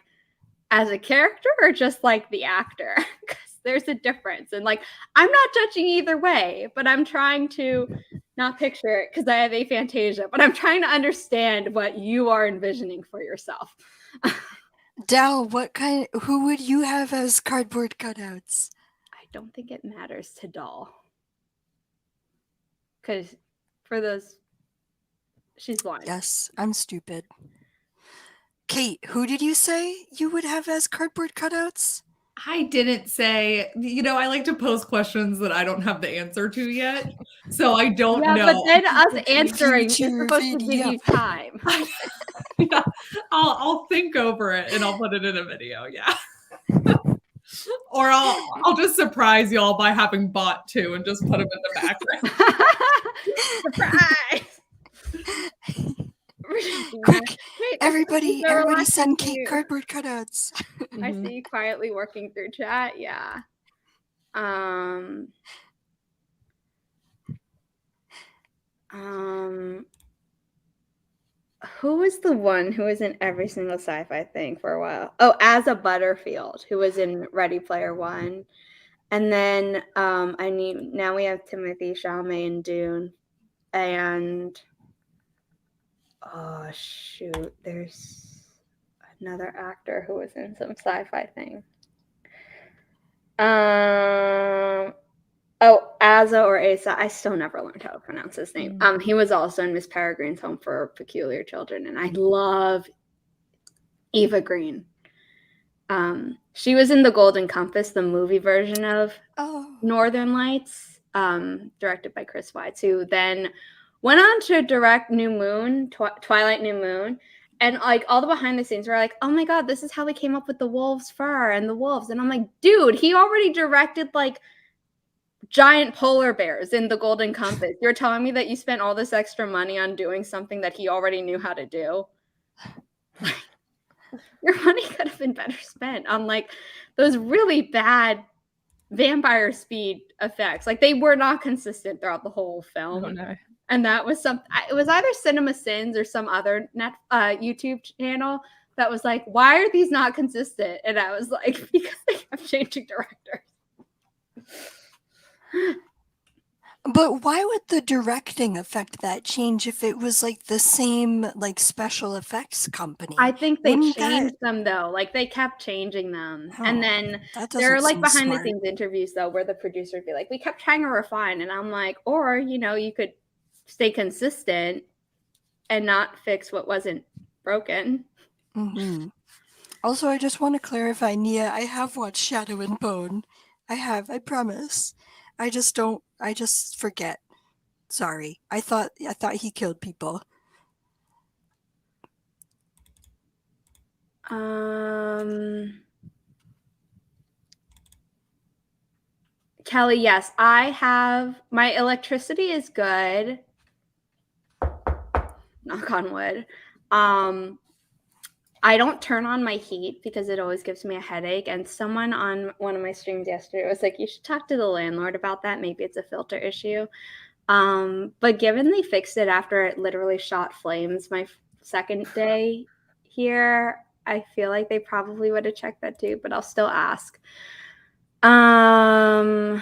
as a character or just like the actor? Because there's a difference. And like, I'm not judging either way, but I'm trying to not picture it because I have aphantasia, but I'm trying to understand what you are envisioning for yourself. Dal, who would you have as cardboard cutouts? I don't think it matters to doll. Because for those, she's blind. Yes, I'm stupid. Kate, who did you say you would have as cardboard cutouts? I didn't say, you know, I like to pose questions that I don't have the answer to yet. So I don't know. But then us answering is supposed to give you time. Yeah, I'll think over it and I'll put it in a video. Yeah. Or I'll just surprise y'all by having bought two and just put them in the background. Surprise! Quick, everybody send Kate cardboard cutouts. I see you quietly working through chat. Yeah. who was the one who was in every single sci-fi thing for a while? Oh, Asa Butterfield, who was in Ready Player One. And then now we have Timothée Chalamet in Dune. And oh shoot, there's another actor who was in some sci-fi thing. Asa or Asa. I still never learned how to pronounce his name. He was also in Miss Peregrine's Home for Peculiar Children, and I love Eva Green. She was in The Golden Compass, the movie version of Northern Lights, directed by Chris Weitz, who then went on to direct New Moon, Twilight New Moon. And like all the behind the scenes were like, oh my God, this is how we came up with the wolf's fur and the wolves. And I'm like, dude, he already directed like giant polar bears in The Golden Compass. You're telling me that you spent all this extra money on doing something that he already knew how to do? Your money could have been better spent on like those really bad vampire speed effects. Like they were not consistent throughout the whole film. Oh, no. And that was it was either Cinema Sins or some other YouTube channel that was like, why are these not consistent? And I was like, because they kept changing directors. But why would the directing affect that change if it was like the same like special effects company? I think they changed them though. Like they kept changing them. And then there are like behind the scenes interviews though where the producer would be like, we kept trying to refine. And I'm like, or you could stay consistent and not fix what wasn't broken. Mm-hmm. Also, I just want to clarify, Nia, I have watched Shadow and Bone. I promise. I just forget. Sorry. I thought he killed people. Kelly, yes, I have. My electricity is good. Knock on wood. I don't turn on my heat because it always gives me a headache. And someone on one of my streams yesterday was like, you should talk to the landlord about that. Maybe it's a filter issue. But given they fixed it after it literally shot flames my second day here, I feel like they probably would have checked that too, but I'll still ask. And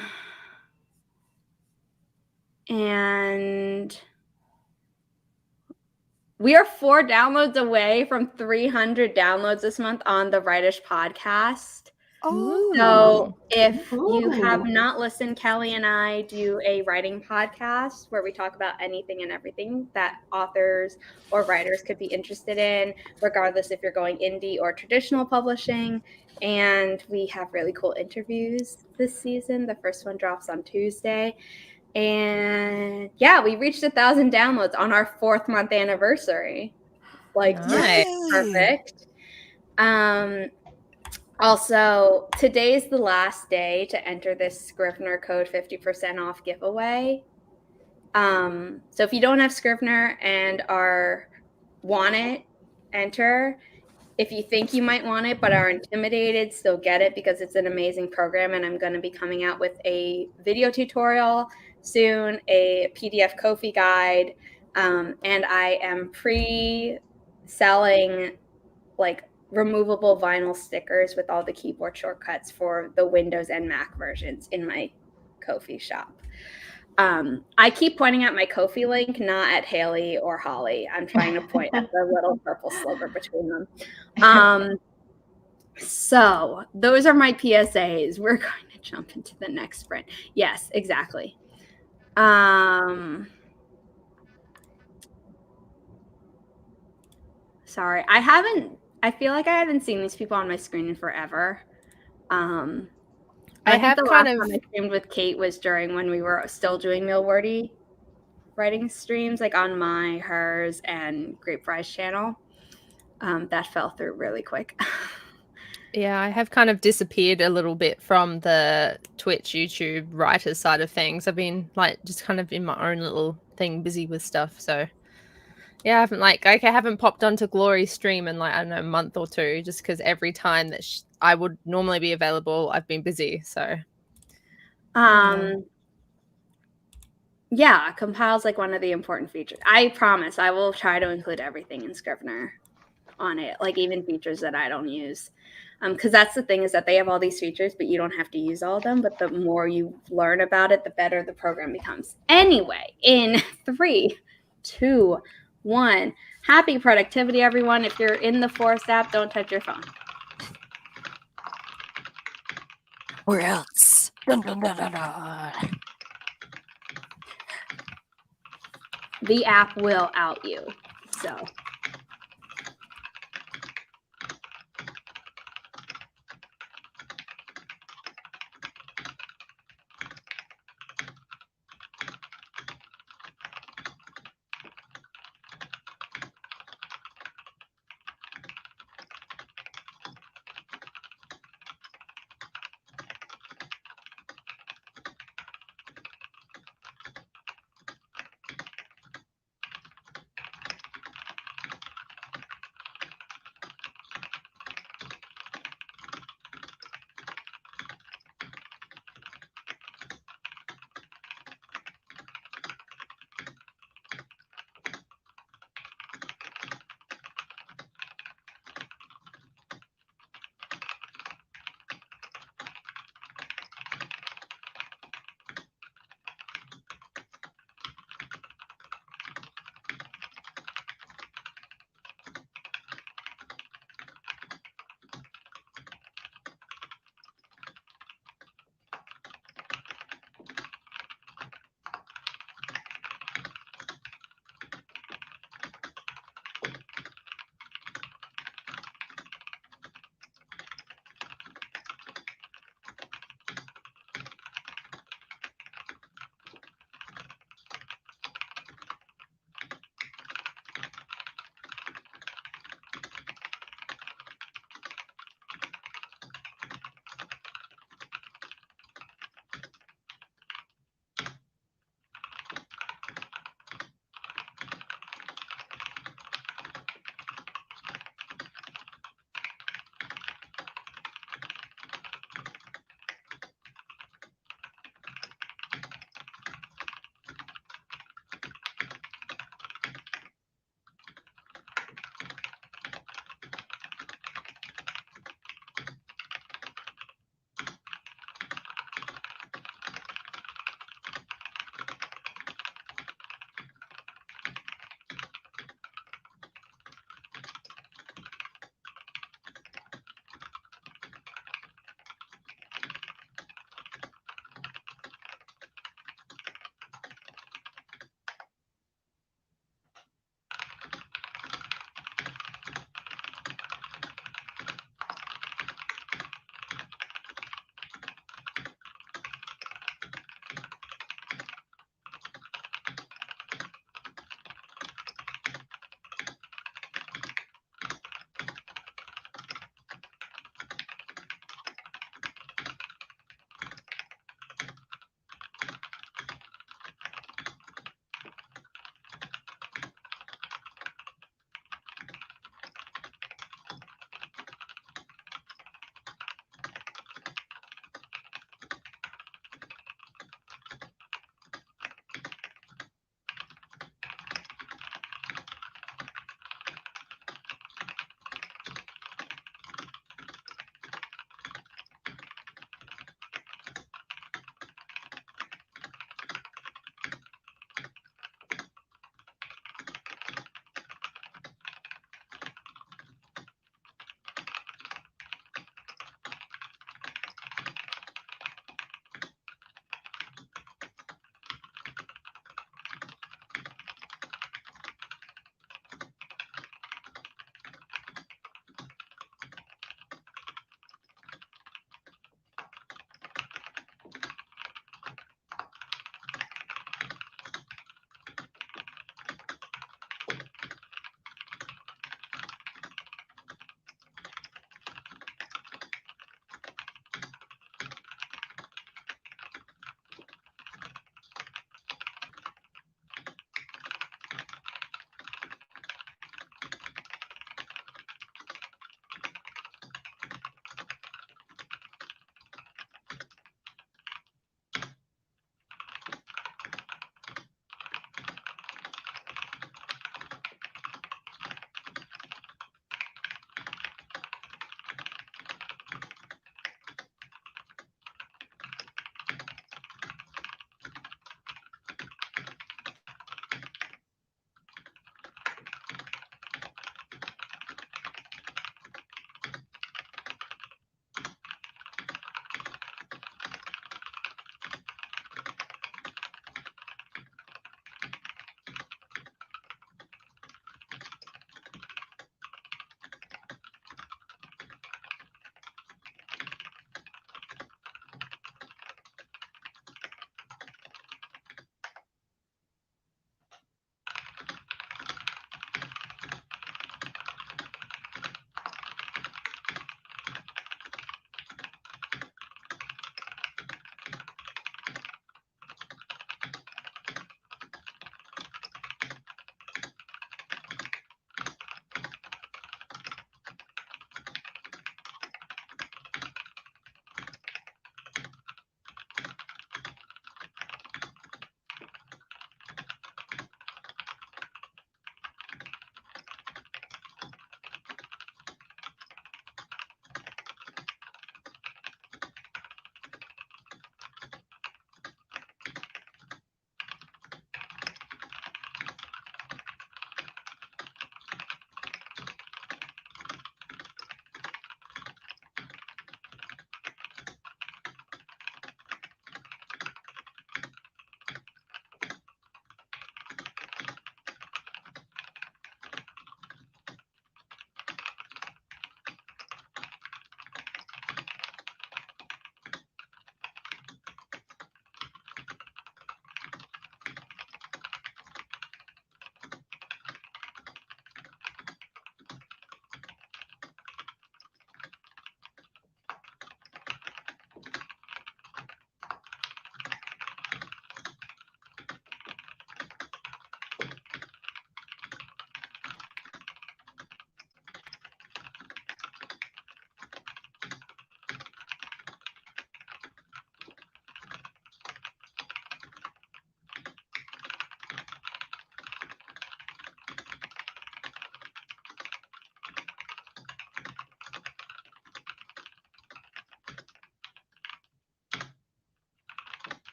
we are 4 downloads away from 300 downloads this month on the Writish podcast. Oh. So if you have not listened, Kelly and I do a writing podcast where we talk about anything and everything that authors or writers could be interested in, regardless if you're going indie or traditional publishing. And we have really cool interviews this season. The first one drops on Tuesday. And yeah, we reached 1,000 downloads on our 4th month anniversary. Like, nice. Perfect. Also, today's the last day to enter this Scrivener code 50% off giveaway. So if you don't have Scrivener and want it, enter. If you think you might want it but are intimidated, still get it because it's an amazing program. And I'm going to be coming out with a video tutorial soon, a PDF Ko-fi guide, and I am pre-selling like removable vinyl stickers with all the keyboard shortcuts for the Windows and Mac versions in my Ko-fi shop. I keep pointing at my Ko-fi link, not at Haley or Holly. I'm trying to point at the little purple sliver between them. So those are my PSAs. We're going to jump into the next sprint. Yes, exactly. Sorry, I feel like I haven't seen these people on my screen in forever. I have the last time I streamed with Kate was during when we were still doing Millwordy writing streams, like on hers, and Grape Fry's channel. That fell through really quick. Yeah, I have kind of disappeared a little bit from the Twitch, YouTube writer side of things. I've been like just kind of in my own little thing, busy with stuff. So yeah, I haven't popped onto Glory's stream in like, I don't know, a month or two, just because every time that I would normally be available, I've been busy. So Yeah, compile's like one of the important features. I promise I will try to include everything in Scrivener on it, like even features that I don't use. Because that's the thing, is that they have all these features, but you don't have to use all of them. But the more you learn about it, the better the program becomes. Anyway, in 3, 2, 1. Happy productivity, everyone. If you're in the Forest app, don't touch your phone. Or else. Dun, dun, dun, dun, dun. The app will out you. So.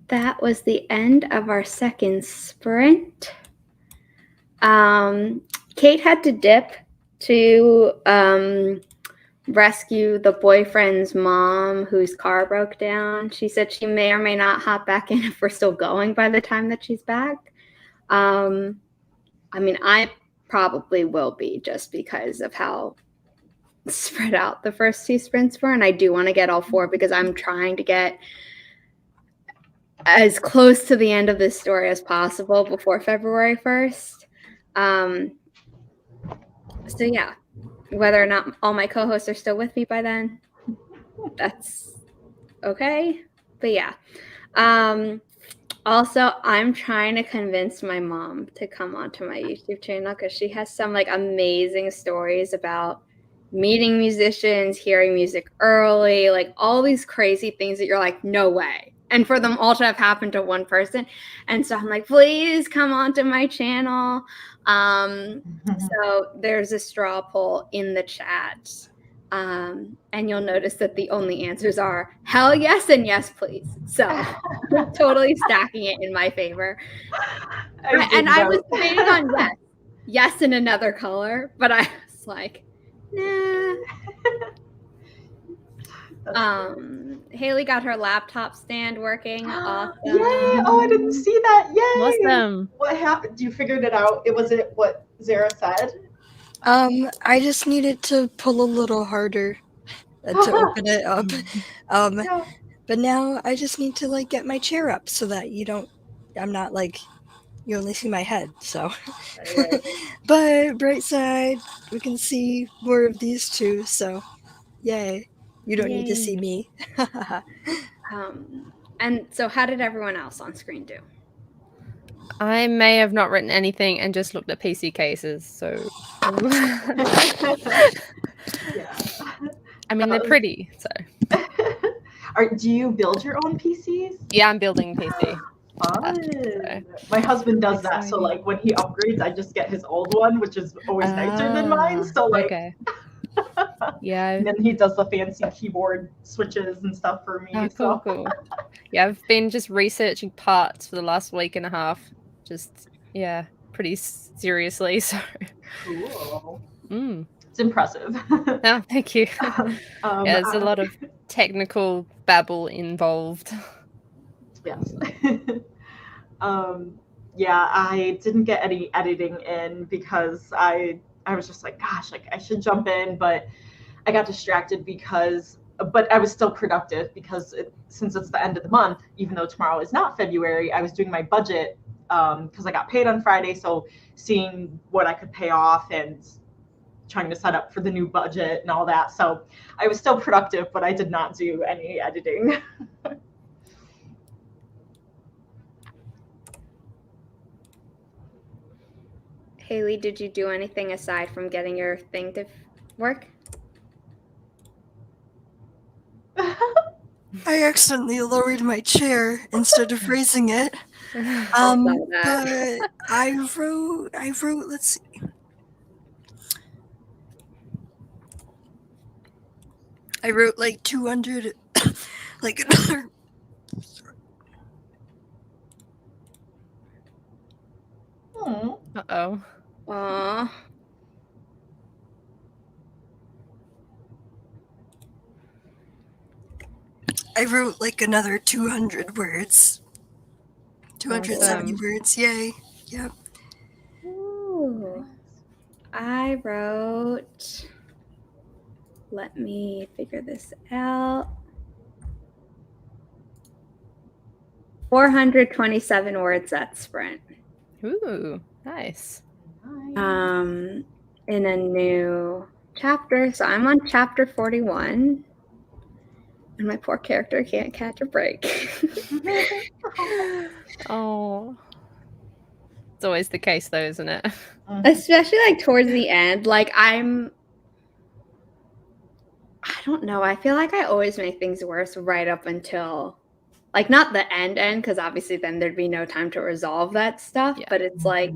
that was the end of our second sprint. Kate had to dip to rescue the boyfriend's mom whose car broke down. She said she may or may not hop back in if we're still going by the time that she's back. I mean, I probably will be, just because of how spread out the first two sprints were, and I do want to get all four because I'm trying to get as close to the end of this story as possible before February 1st. So yeah, whether or not all my co-hosts are still with me by then, that's okay. But yeah. Also, I'm trying to convince my mom to come onto my YouTube channel because she has some like amazing stories about meeting musicians, hearing music early, like all these crazy things that you're like, no way. And for them all to have happened to one person. And so I'm like, please come onto my channel. So there's a straw poll in the chat. And you'll notice that the only answers are hell yes and yes, please. So totally stacking it in my favor. I was debating on yes in another color, but I was like, nah. Haley got her laptop stand working. Awesome. Yay! Oh, I didn't see that. Yay! Awesome. What happened? You figured it out. Was it what Zara said? I just needed to pull a little harder to open it up. Yeah. But now I just need to like get my chair up so that I'm not like, you only see my head, so. Right. But bright side, we can see more of these two, so yay. You don't need to see me. And so how did everyone else on screen do? I may have not written anything and just looked at PC cases, so. Yeah. I mean, they're pretty, so. Do you build your own PCs? Yeah, I'm building a PC. Fun. My husband does that, so like when he upgrades, I just get his old one, which is always nicer than mine. So like, okay. Yeah. And then he does the fancy keyboard switches and stuff for me. Oh, so cool. Yeah, I've been just researching parts for the last week and a half. Just pretty seriously. So. Cool. It's impressive. Oh, thank you. There's a lot of technical babble involved. Yes. I didn't get any editing in because I was just like, gosh, like I should jump in, but I got distracted but I was still productive because since it's the end of the month, even though tomorrow is not February, I was doing my budget because I got paid on Friday. So seeing what I could pay off and trying to set up for the new budget and all that. So I was still productive, but I did not do any editing. Haley, did you do anything aside from getting your thing to work? I accidentally lowered my chair instead of raising it. But I wrote, let's see. I wrote like 200, like another. Uh-oh. Aww. I wrote like another 200 words. 270 words, yay. Yep. Ooh. I wrote, let me figure this out, 427 words that sprint. Ooh, nice. In a new chapter. So I'm on chapter 41. And my poor character can't catch a break. Oh. It's always the case though, isn't it? Especially like towards the end. Like I don't know. I feel like I always make things worse right up until like not the end because obviously then there'd be no time to resolve that stuff. Yeah. But it's like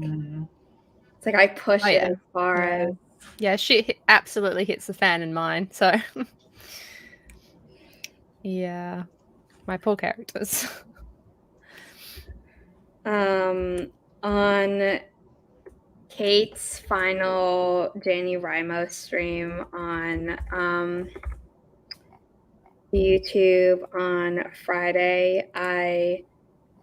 I push it as far as shit absolutely hits the fan in mine. So yeah, my poor characters. On Kate's final Janie Rimo stream on YouTube on Friday, I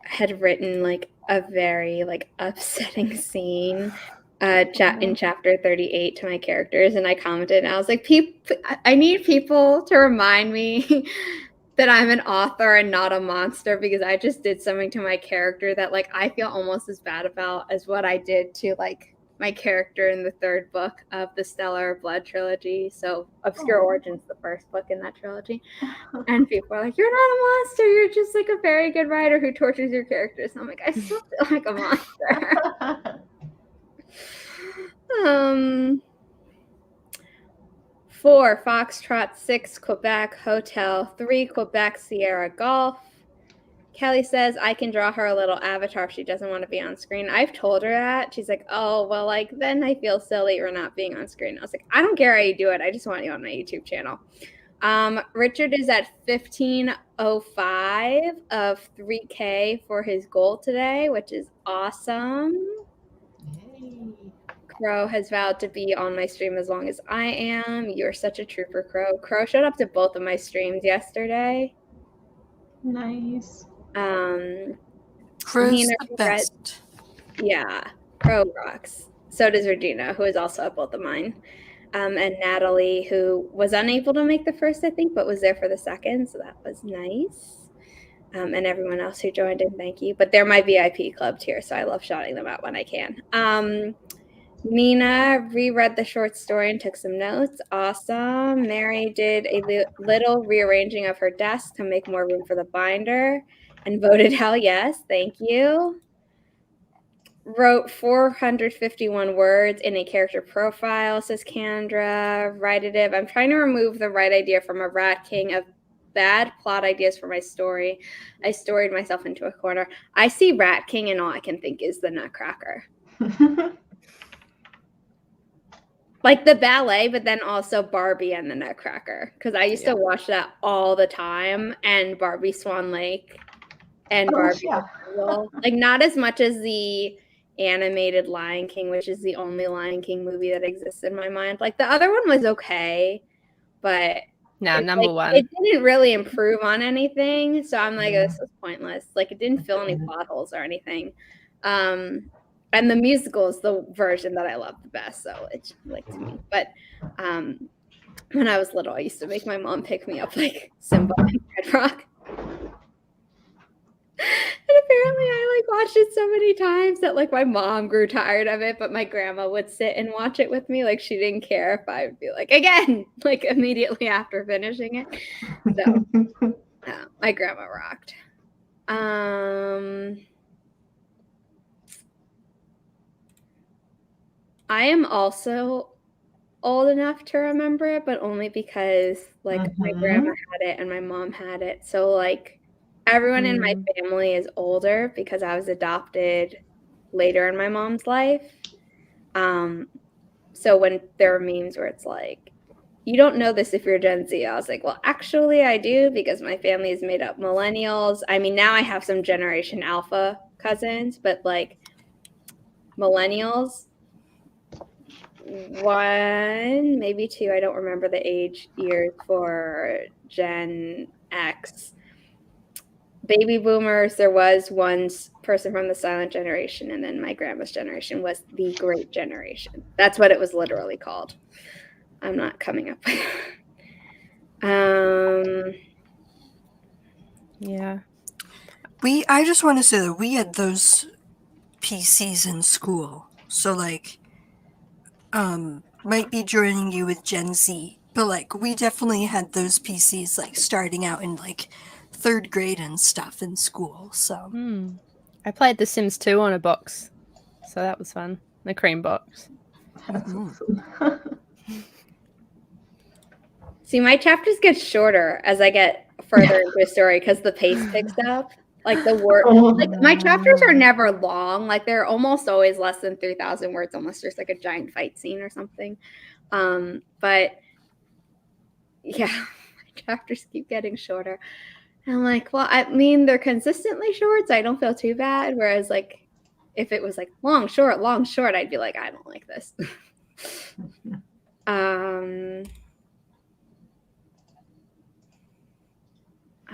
had written like a very like upsetting scene in chapter 38 to my characters, and I commented and I was like, I need people to remind me that I'm an author and not a monster, because I just did something to my character that like I feel almost as bad about as what I did to like my character in the third book of the Stellar Blood trilogy. So Obscure Origins, the first book in that trilogy. And people are like, you're not a monster, you're just like a very good writer who tortures your characters. And I'm like, I still feel like a monster. 4 Foxtrot, 6 Quebec Hotel, 3 Quebec Sierra Golf. Kelly says I can draw her a little avatar if she doesn't want to be on screen. I've told her that. She's like, oh, well, like, then I feel silly for not being on screen. I was like, I don't care how you do it. I just want you on my YouTube channel. Richard is at 1505 of 3K for his goal today, which is awesome. Yay. Crow has vowed to be on my stream as long as I am. You're such a trooper, Crow. Crow showed up to both of my streams yesterday. Nice. Crow's the best. Yeah, Crow rocks. So does Regina, who is also at both of mine. And Natalie, who was unable to make the first, I think, but was there for the second, so that was nice. And everyone else who joined in, thank you. But they're my VIP club tier, so I love shouting them out when I can. Nina reread the short story and took some notes. Awesome. Mary did a little rearranging of her desk to make more room for the binder and voted hell yes. Thank you. Wrote 451 words in a character profile, says Candra. Write-itive. I'm trying to remove the right idea from a Rat King of bad plot ideas for my story. I storied myself into a corner. I see Rat King and all I can think is the Nutcracker. Like the ballet, but then also Barbie and the Nutcracker. Because I used to watch that all the time, and Barbie Swan Lake and Barbie. Like not as much as the animated Lion King, which is the only Lion King movie that exists in my mind. Like the other one was okay, but number one. It didn't really improve on anything. So I'm like, this is pointless. Like it didn't fill any plot holes or anything. And the musical is the version that I love the best, so it's like to me. But when I was little, I used to make my mom pick me up like Simba and Red Rock. And apparently I like watched it so many times that like my mom grew tired of it, but my grandma would sit and watch it with me. Like she didn't care if I would be like, again, like immediately after finishing it. So my grandma rocked. I am also old enough to remember it, but only because like my grandma had it and my mom had it. So like everyone in my family is older because I was adopted later in my mom's life. So when there are memes where it's like, you don't know this if you're Gen Z, I was like, well, actually I do, because my family is made up millennials. I mean, now I have some Generation Alpha cousins, but like millennials, 1, maybe 2. I don't remember the age years for Gen X. Baby boomers, there was one person from the silent generation, and then my grandma's generation was the great generation. That's what it was literally called. I'm not coming up with yeah. I just want to say that we had those PCs in school. So like might be joining you with Gen Z, but like we definitely had those PCs like starting out in like 3rd grade and stuff in school. So I played The Sims 2 on a box, so that was fun. The cream box. That's awesome. See, my chapters get shorter as I get further into a story because the pace picks up. Like the word, like my chapters are never long. Like they're almost always less than 3,000 words, unless there's like a giant fight scene or something. But yeah, my chapters keep getting shorter. And I'm like, well, I mean, they're consistently short, so I don't feel too bad. Whereas, like, if it was like long, short, I'd be like, I don't like this. I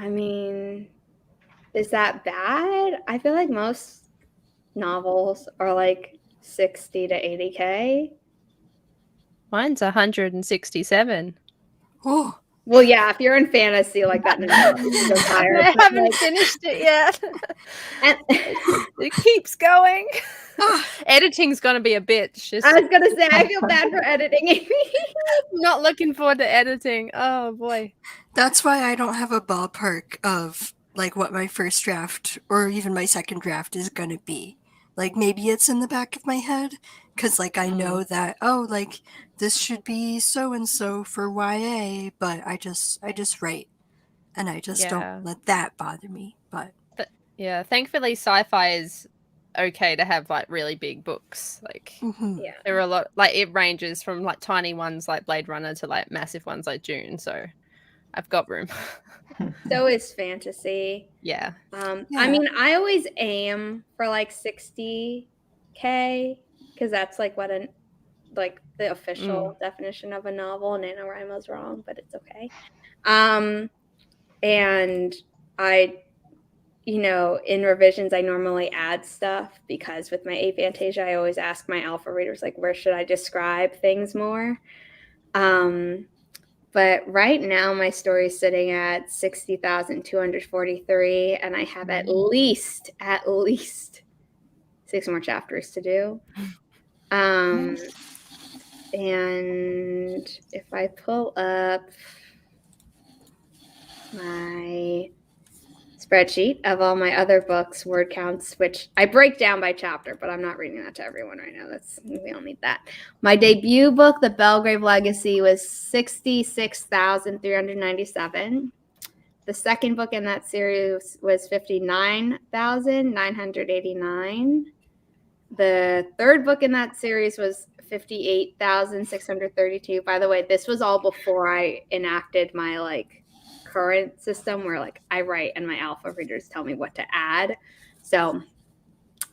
mean, is that bad? I feel like most novels are like 60 to 80K. Mine's 167. Oh, Well, yeah, if you're in fantasy like that, I haven't finished it yet. And it keeps going. Editing's gonna be a bitch. I was gonna say, I feel bad for editing. I'm not looking forward to editing. Oh boy. that's why I don't have a ballpark of like what my first draft or even my second draft is gonna be. Like maybe it's in the back of my head because like I know that like this should be so and so for YA, but I just write and I just don't let that bother me. But yeah, thankfully sci-fi is okay to have like really big books. Like there are a lot, like it ranges from like tiny ones like Blade Runner to like massive ones like Dune, so I've got room. So is fantasy. Yeah. I mean, I always aim for like 60K because that's like what the official definition of a novel. NaNoWriMo's wrong, but it's okay. And I, in revisions, I normally add stuff because with my aphantasia, I always ask my alpha readers, like, where should I describe things more? But right now, my story is sitting at 60,243, and I have at least 6 more chapters to do. And if I pull up my spreadsheet of all my other books, word counts, which I break down by chapter, but I'm not reading that to everyone right now. We don't need that. My debut book, The Belgrave Legacy, was 66,397. The second book in that series was 59,989. The third book in that series was 58,632. By the way, this was all before I enacted my current system where I write and my alpha readers tell me what to add. So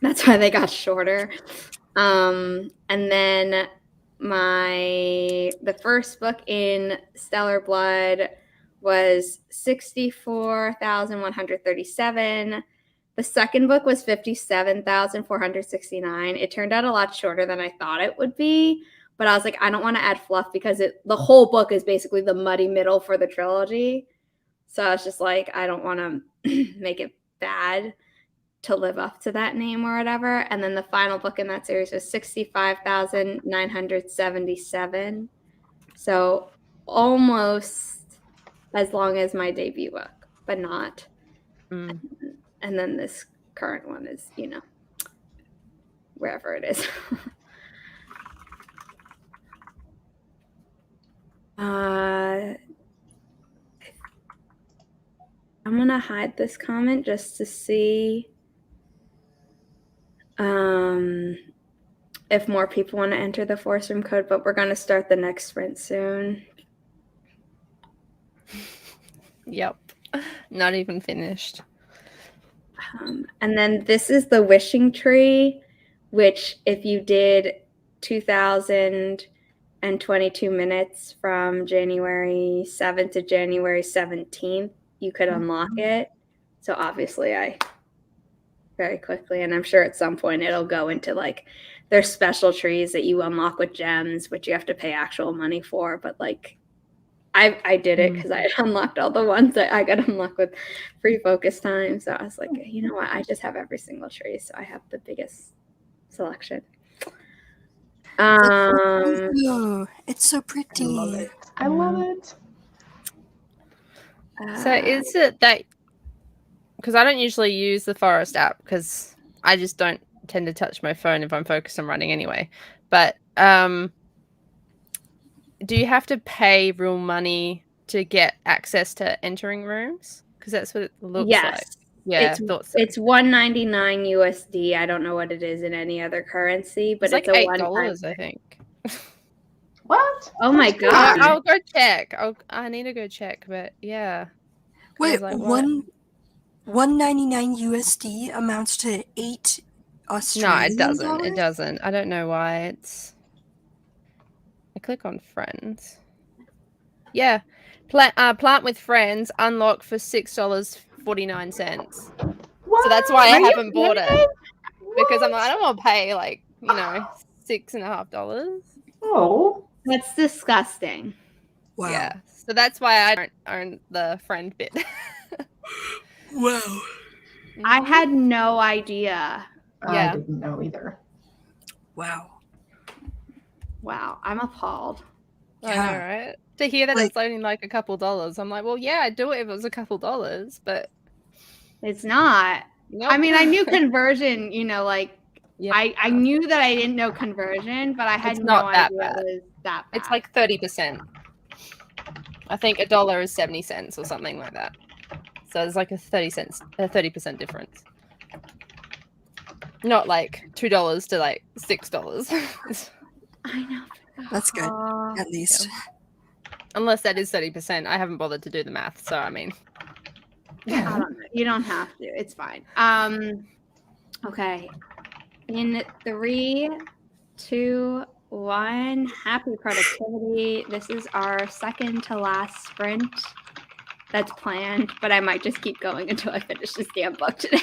that's why they got shorter. And then the first book in Stellar Blood was 64,137. The second book was 57,469. It turned out a lot shorter than I thought it would be, but I was like, I don't want to add fluff because the whole book is basically the muddy middle for the trilogy. So I was just like, I don't want to make it bad to live up to that name or whatever. And then the final book in that series was 65,977. So almost as long as my debut book, but not. And then this current one is, wherever it is. I'm going to hide this comment just to see if more people want to enter the Force Room code, but we're going to start the next sprint soon. Yep. Not even finished. And then this is the Wishing Tree, which if you did 2,022 minutes from January 7th to January 17th, you could unlock it. So obviously I very quickly, and I'm sure at some point it'll go into there's special trees that you unlock with gems, which you have to pay actual money for. But I did it because I had unlocked all the ones that I got unlocked with free focus time. So I was like, you know what? I just have every single tree. So I have the biggest selection. It's so pretty. I love it. So is it that, because I don't usually use the Forest app because I just don't tend to touch my phone if I'm focused on writing anyway. But do you have to pay real money to get access to entering rooms? Because that's what it looks like. Yeah, it's $199 USD. I don't know what it is in any other currency, but it's like $8, I think. What? Oh my god! I'll go check. I need to go check, but yeah. Wait, was like, what? $1.99 USD amounts to 8 Australian No, it doesn't. dollars? It doesn't. I don't know why it's. I click on friends. Yeah, plant with friends unlocked for $6.49. So that's why I haven't bought it because I'm like, I don't want to pay like $6.50. Oh, That's disgusting. Wow. Yeah, so that's why I don't own the friend bit. Wow. I had no idea. I didn't know either. Wow. Wow, I'm appalled. I know, right? To hear that Like- it's only like a couple dollars, I'm like, well, yeah, I'd do it if it was a couple dollars, but It's not. nope. I mean, I knew conversion, like Yeah. I knew that I didn't know conversion, but I had It's no not that idea bad. it was that bad. It's like 30%. I think $1 is 70 cents or something like that. So there's like a 30% difference. Not like $2 to like $6. I know. That's good, at least. Unless that is 30%. I haven't bothered to do the math, so I mean. I don't know. You don't have to. It's fine. Okay. In 3, 2, 1. Happy productivity. This is our second to last sprint that's planned, but I might just keep going until I finish this damn book today.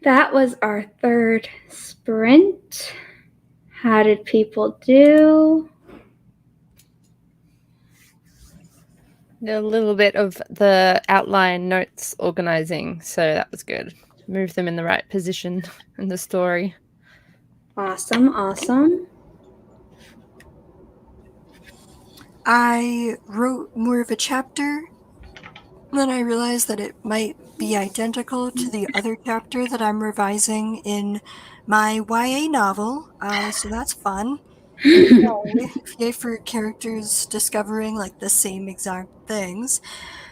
That was our third sprint. How did people do? A little bit of the outline notes organizing, so that was good. Move them in the right position in the story. Awesome, awesome. I wrote more of a chapter, then I realized that it might be identical to the other chapter that I'm revising in my YA novel, so that's fun. Yay for characters discovering like the same exact things.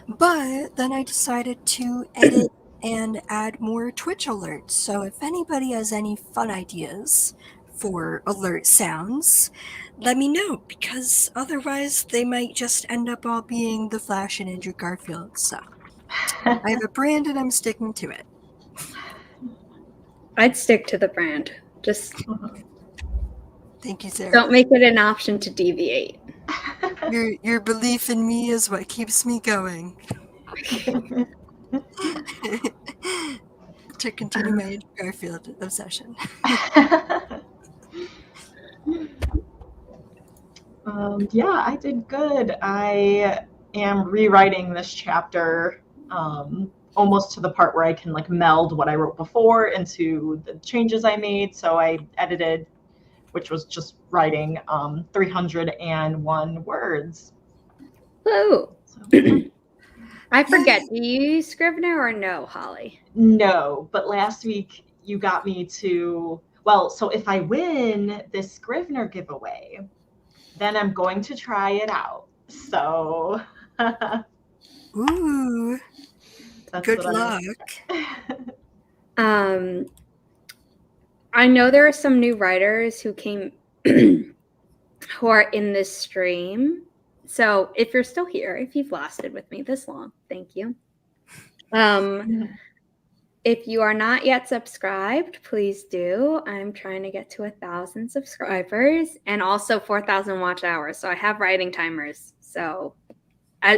But then I decided to edit and add more Twitch alerts. So if anybody has any fun ideas for alert sounds, let me know, because otherwise they might just end up all being the Flash and Andrew Garfield. So I have a brand and I'm sticking to it. I'd stick to the brand. Just Thank you, Sarah. don't make it an option to deviate. Your belief in me is what keeps me going. To continue my Andrew Garfield obsession. Yeah, I did good. I am rewriting this chapter almost to the part where I can like meld what I wrote before into the changes I made. So I edited, which was just writing 301 words. Woo! So, I forget, do you use Scrivener or no, Holly? no, but last week you got me to, well, so if I win this Scrivener giveaway, then I'm going to try it out. So Ooh, that's good what luck. I know there are some new writers who came who are in this stream. So if you're still here, if you've lasted with me this long, thank you. If you are not yet subscribed, please do. I'm trying to get to 1,000 subscribers and also 4,000 watch hours. So I have writing timers. So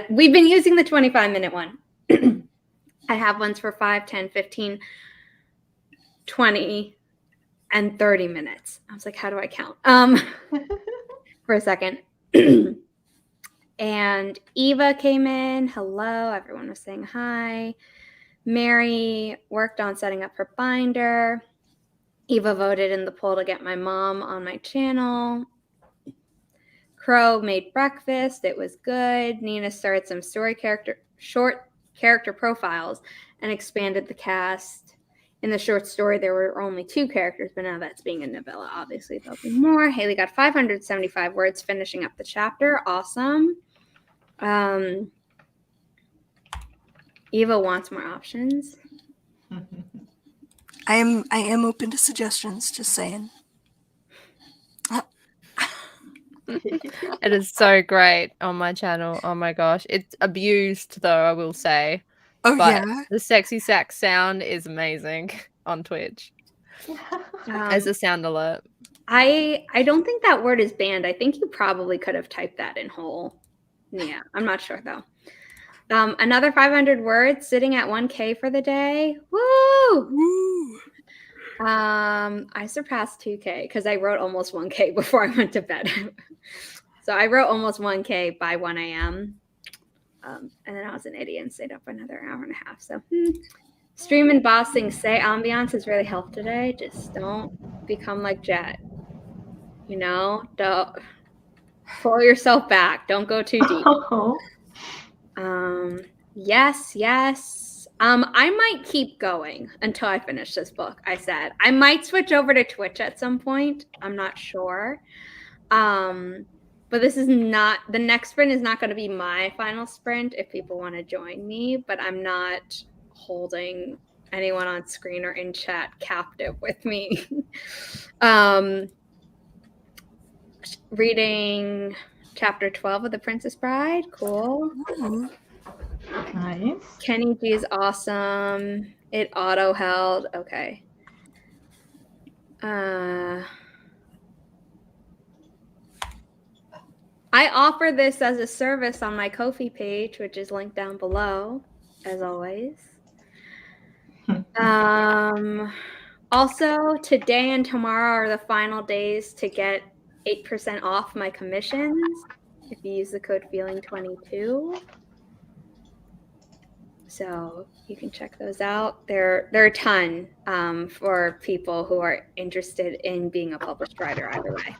we've been using the 25-minute one. I have ones for 5, 10, 15, 20, and 30 minutes. I was like, how do I count? For a second. And Eva came in. Hello. Everyone was saying hi. Mary worked on setting up her binder. Eva voted in the poll to get my mom on my channel. Crow made breakfast. It was good. Nina started some short character profiles and expanded the cast. In the short story, there were only 2 characters, but now that's being a novella. Obviously, there'll be more. Haley got 575 words finishing up the chapter. Awesome. Eva wants more options. I am open to suggestions, just saying. It is so great on my channel. Oh my gosh. It's abused though, I will say. Oh, but yeah? the sexy sax sound is amazing on Twitch. As a sound alert. I don't think that word is banned. I think you probably could have typed that in whole. Yeah, I'm not sure though. Another 500 words, sitting at 1K for the day. Woo! Woo! I surpassed 2K because I wrote almost 1K before I went to bed. So I wrote almost 1K by 1 a.m. And then I was an idiot and stayed up another hour and a half. So stream and bossing say ambiance has really helped today. Just don't become like Jet. You know, don't pull yourself back. Don't go too deep. Yes. I might keep going until I finish this book. I said I might switch over to Twitch at some point. I'm not sure. But this is not, the next sprint is not going to be my final sprint if people want to join me, but I'm not holding anyone on screen or in chat captive with me. Reading chapter 12 of The Princess Bride. Cool. Ooh. Nice. Kenny G is awesome. It auto held. Okay. I offer this as a service on my Ko-fi page, which is linked down below, as always. Also, today and tomorrow are the final days to get 8% off my commissions if you use the code feeling22. So you can check those out. They're a ton for people who are interested in being a published writer either way.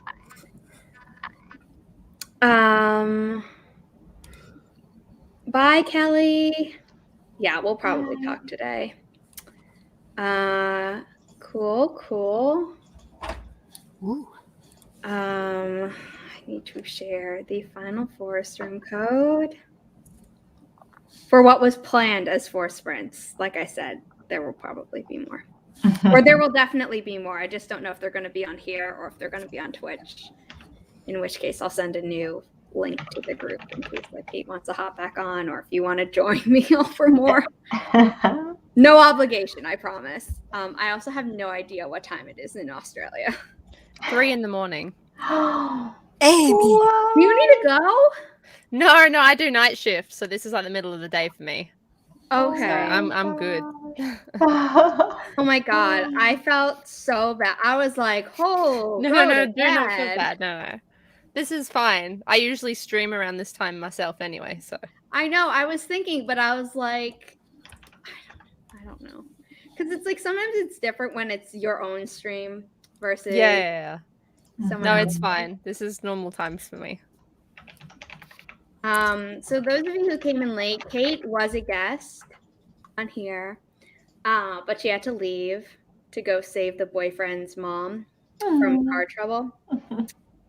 Bye, Kelly. Yeah, we'll probably talk today. Cool. Ooh. I need to share the final forest room code for what was planned as 4 sprints. Like I said, there will probably be more. Or there will definitely be more. I just don't know if they're going to be on here or if they're going to be on Twitch. In which case, I'll send a new link to the group in case Kate wants to hop back on, or if you want to join me for more. No obligation, I promise. I also have no idea what time it is in Australia. 3 in the morning. Amy, Do you need to go? No, I do night shift, so this is like the middle of the day for me. Okay. So I'm good. Oh my god, I felt so bad. I was like, "Oh, No, go do to not feel bed." bad. No. This is fine. I usually stream around this time myself anyway, so. I know. I was thinking, but I was like, I don't know, because it's like sometimes it's different when it's your own stream versus Yeah. someone No, else. it's fine. This is normal times for me. So those of you who came in late, Kate was a guest on here, but she had to leave to go save the boyfriend's mom from car trouble.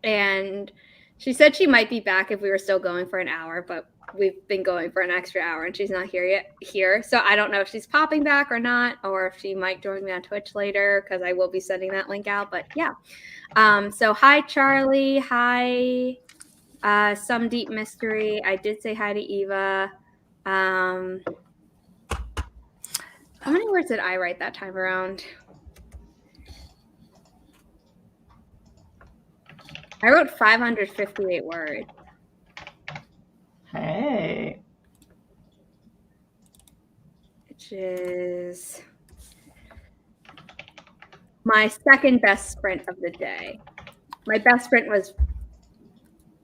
And she said she might be back if we were still going for an hour, but we've been going for an extra hour and she's not here. So I don't know if she's popping back or not, or if she might join me on Twitch later, because I will be sending that link out. But yeah. So hi, Charlie. Hi, Some Deep Mystery. I did say hi to Eva. How many words did I write that time around? I wrote 558 words. Hey. Which is my second best sprint of the day. My best sprint was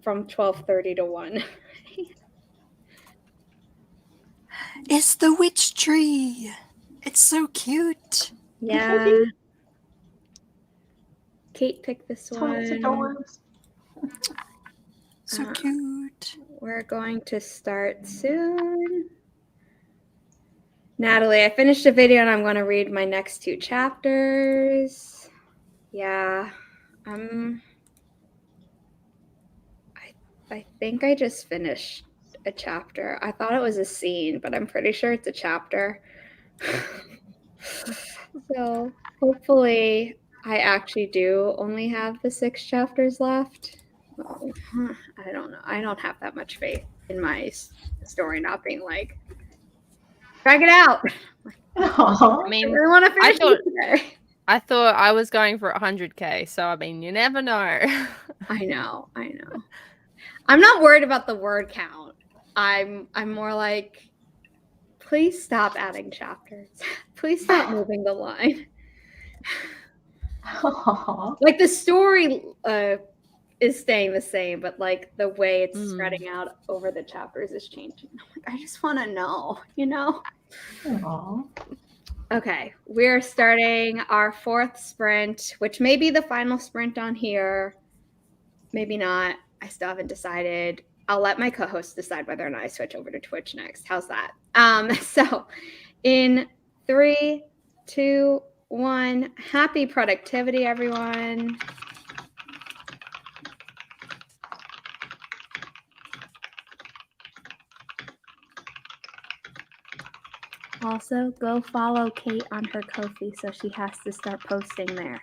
from 12:30 to 1. it's the witch tree. It's so cute. Yeah. Kate picked this So one. it's adorable. So cute. We're going to start soon. Natalie, I finished a video and I'm going to read my next 2 chapters. Yeah. I think I just finished a chapter. I thought it was a scene, but I'm pretty sure it's a chapter. So hopefully I actually do only have the 6 chapters left. I don't know. I don't have that much faith in my story not being like, drag it out. I mean, I want to finish it today. I thought I was going for 100K, so I mean, you never know. I know. I'm not worried about the word count. I'm more like, please stop adding chapters. Please stop moving the line. Like the story is staying the same, but like the way it's spreading out over the chapters is changing. I'm like, I just want to know, Aww. Okay, we're starting our 4th sprint, which may be the final sprint on here. Maybe not. I still haven't decided. I'll let my co-host decide whether or not I switch over to Twitch next. How's that? So in 3, 2, 1, happy productivity, everyone. Also, go follow Kate on her Ko-fi so she has to start posting there.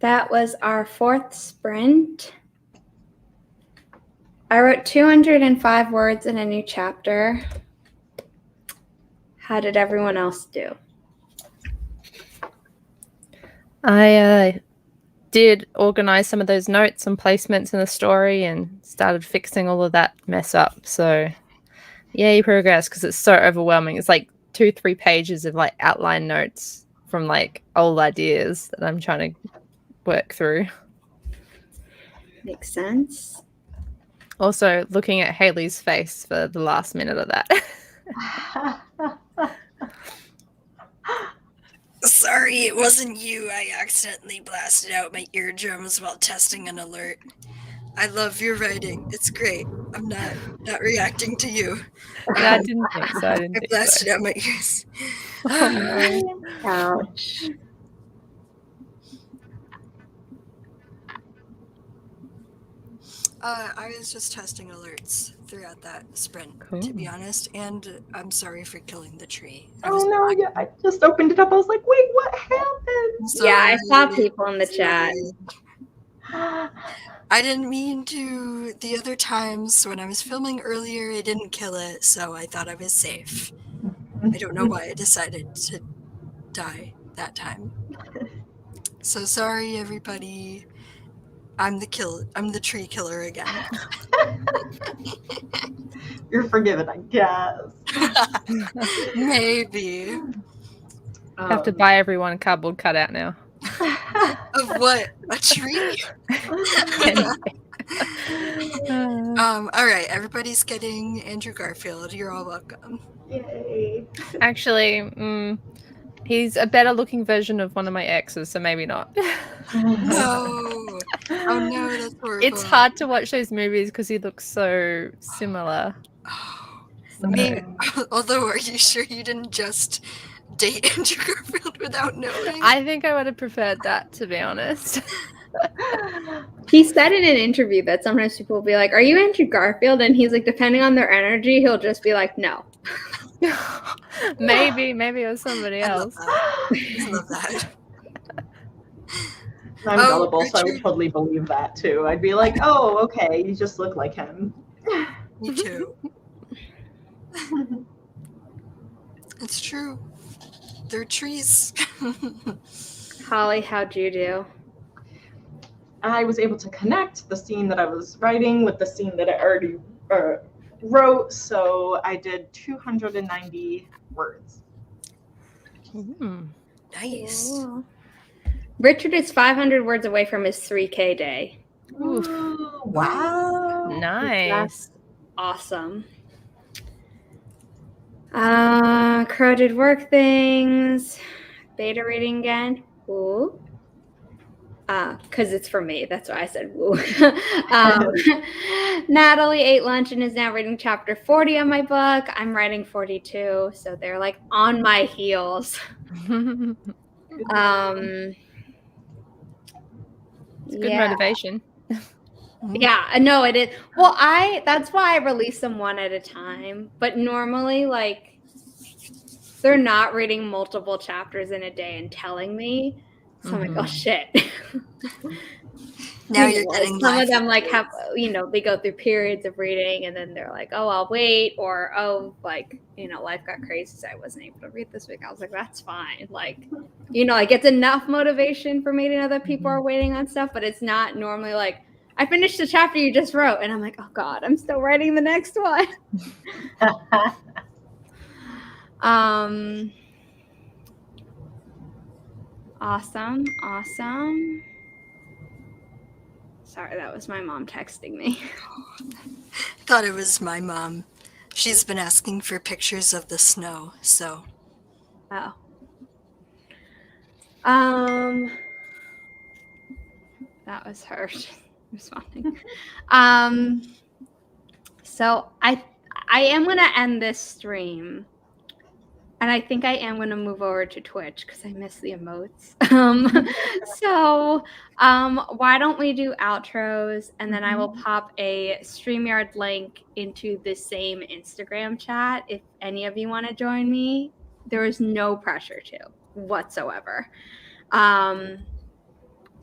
That was our 4th sprint. I wrote 205 words in a new chapter. How did everyone else do? I did organize some of those notes and placements in the story and started fixing all of that mess up. So yay, progress, because it's so overwhelming. It's like 2-3 pages of like outline notes from like old ideas that I'm trying to work through. Makes sense. Also, looking at Haley's face for the last minute of that. Sorry, it wasn't you. I accidentally blasted out my eardrums while testing an alert. I love your writing. It's great. I'm not reacting to you. Yeah, I didn't think so. I blasted out my ears. Oh, no. Ouch. I was just testing alerts throughout that sprint, to be honest, and I'm sorry for killing the tree. Oh no, yeah, I just opened it up. I was like, wait, what happened? Yeah, I saw people in the chat. I didn't mean to. The other times when I was filming earlier, I didn't kill it, so I thought I was safe. I don't know why I decided to die that time. So sorry, everybody. I'm the tree killer again. You're forgiven, I guess. Maybe. Have to buy everyone a cardboard cutout now. Of what? A tree? All right, everybody's getting Andrew Garfield. You're all welcome. Yay. Actually, he's a better looking version of one of my exes, so maybe not. No. Oh no, that's horrible. It's hard to watch those movies because he looks so similar. Oh, although, are you sure you didn't just date Andrew Garfield without knowing? I think I would have preferred that, to be honest. He said in an interview that sometimes people will be like, "Are you Andrew Garfield?" And he's like, depending on their energy, he'll just be like, "No." maybe it was somebody else. I love that. I'm gullible, so I would totally believe that too. I'd be like, oh, okay, you just look like him. Me too. It's true. They're trees. Holly, how'd you do? I was able to connect the scene that I was writing with the scene that I already wrote, so I did 290 words. Nice. Ooh. Richard is 500 words away from his 3K day. Ooh, wow. Nice. That's awesome. Crow did work things. Beta reading again. Ooh. Because it's for me. That's why I said woo. Natalie ate lunch and is now reading chapter 40 on my book. I'm writing 42, so they're like on my heels. It's good motivation. Yeah, no, it is. Well, that's why I release them one at a time. But normally, like, they're not reading multiple chapters in a day and telling me. So I'm like, oh shit. Now you're getting some of them like have, they go through periods of reading and then they're like, oh, I'll wait, or like, life got crazy, so I wasn't able to read this week. I was like, that's fine. Like, like it's enough motivation for me to know that people are waiting on stuff, but it's not normally like, I finished the chapter you just wrote, and I'm like, oh God, I'm still writing the next one. Awesome. Sorry, that was my mom texting me. Thought it was my mom. She's been asking for pictures of the snow, so. Oh. That was her responding. So I am gonna end this stream. And I think I am going to move over to Twitch because I miss the emotes. So why don't we do outros, and then I will pop a StreamYard link into the same Instagram chat if any of you want to join me. There is no pressure to whatsoever.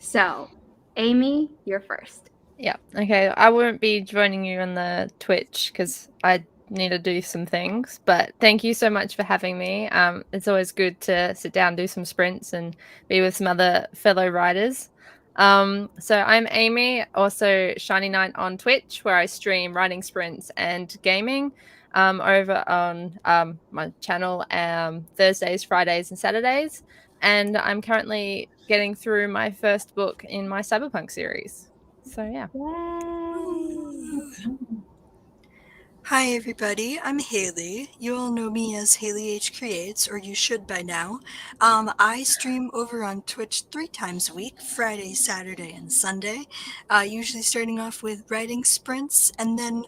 So, Amy, you're first. Yeah. Okay. I won't be joining you on the Twitch because I need to do some things. But thank you so much for having me. It's always good to sit down, do some sprints, and be with some other fellow writers. So I'm Amy, also Shiny Knight on Twitch, where I stream writing sprints and gaming. Over on my channel Thursdays, Fridays, and Saturdays. And I'm currently getting through my first book in my Cyberpunk series. So yeah. Hi everybody, I'm Haley. You all know me as Haley H Creates, or you should by now. I stream over on Twitch 3 times a week, Friday, Saturday, and Sunday. Usually starting off with writing sprints and then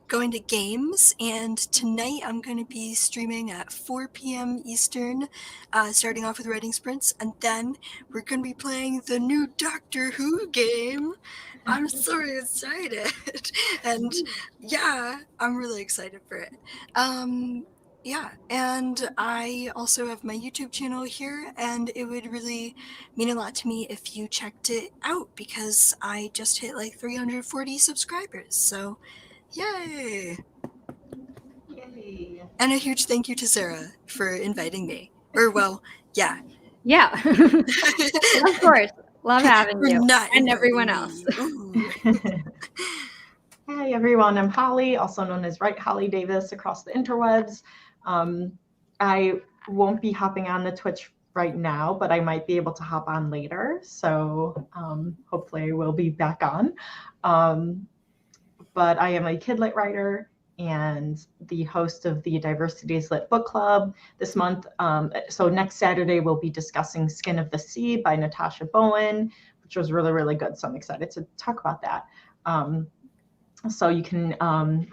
going to games. And tonight I'm going to be streaming at 4 p.m. Eastern, starting off with writing sprints, and then we're going to be playing the new Doctor Who game. I'm so excited. And yeah, I'm really excited for it. Yeah, and I also have my YouTube channel here, and it would really mean a lot to me if you checked it out because I just hit like 340 subscribers. So, yay! Yay. And a huge thank you to Sarah for inviting me. Or, well, yeah. Yeah. Of course. Love having For you not and inviting everyone me. else. Ooh. Hi everyone, I'm Holly, also known as Write Holly Davis across the interwebs. I won't be hopping on the Twitch right now, but I might be able to hop on later. So hopefully I will be back on. But I am a kidlit writer and the host of the Diversity is Lit book club this month. So next Saturday, we'll be discussing Skin of the Sea by Natasha Bowen, which was really, really good. So I'm excited to talk about that. So you can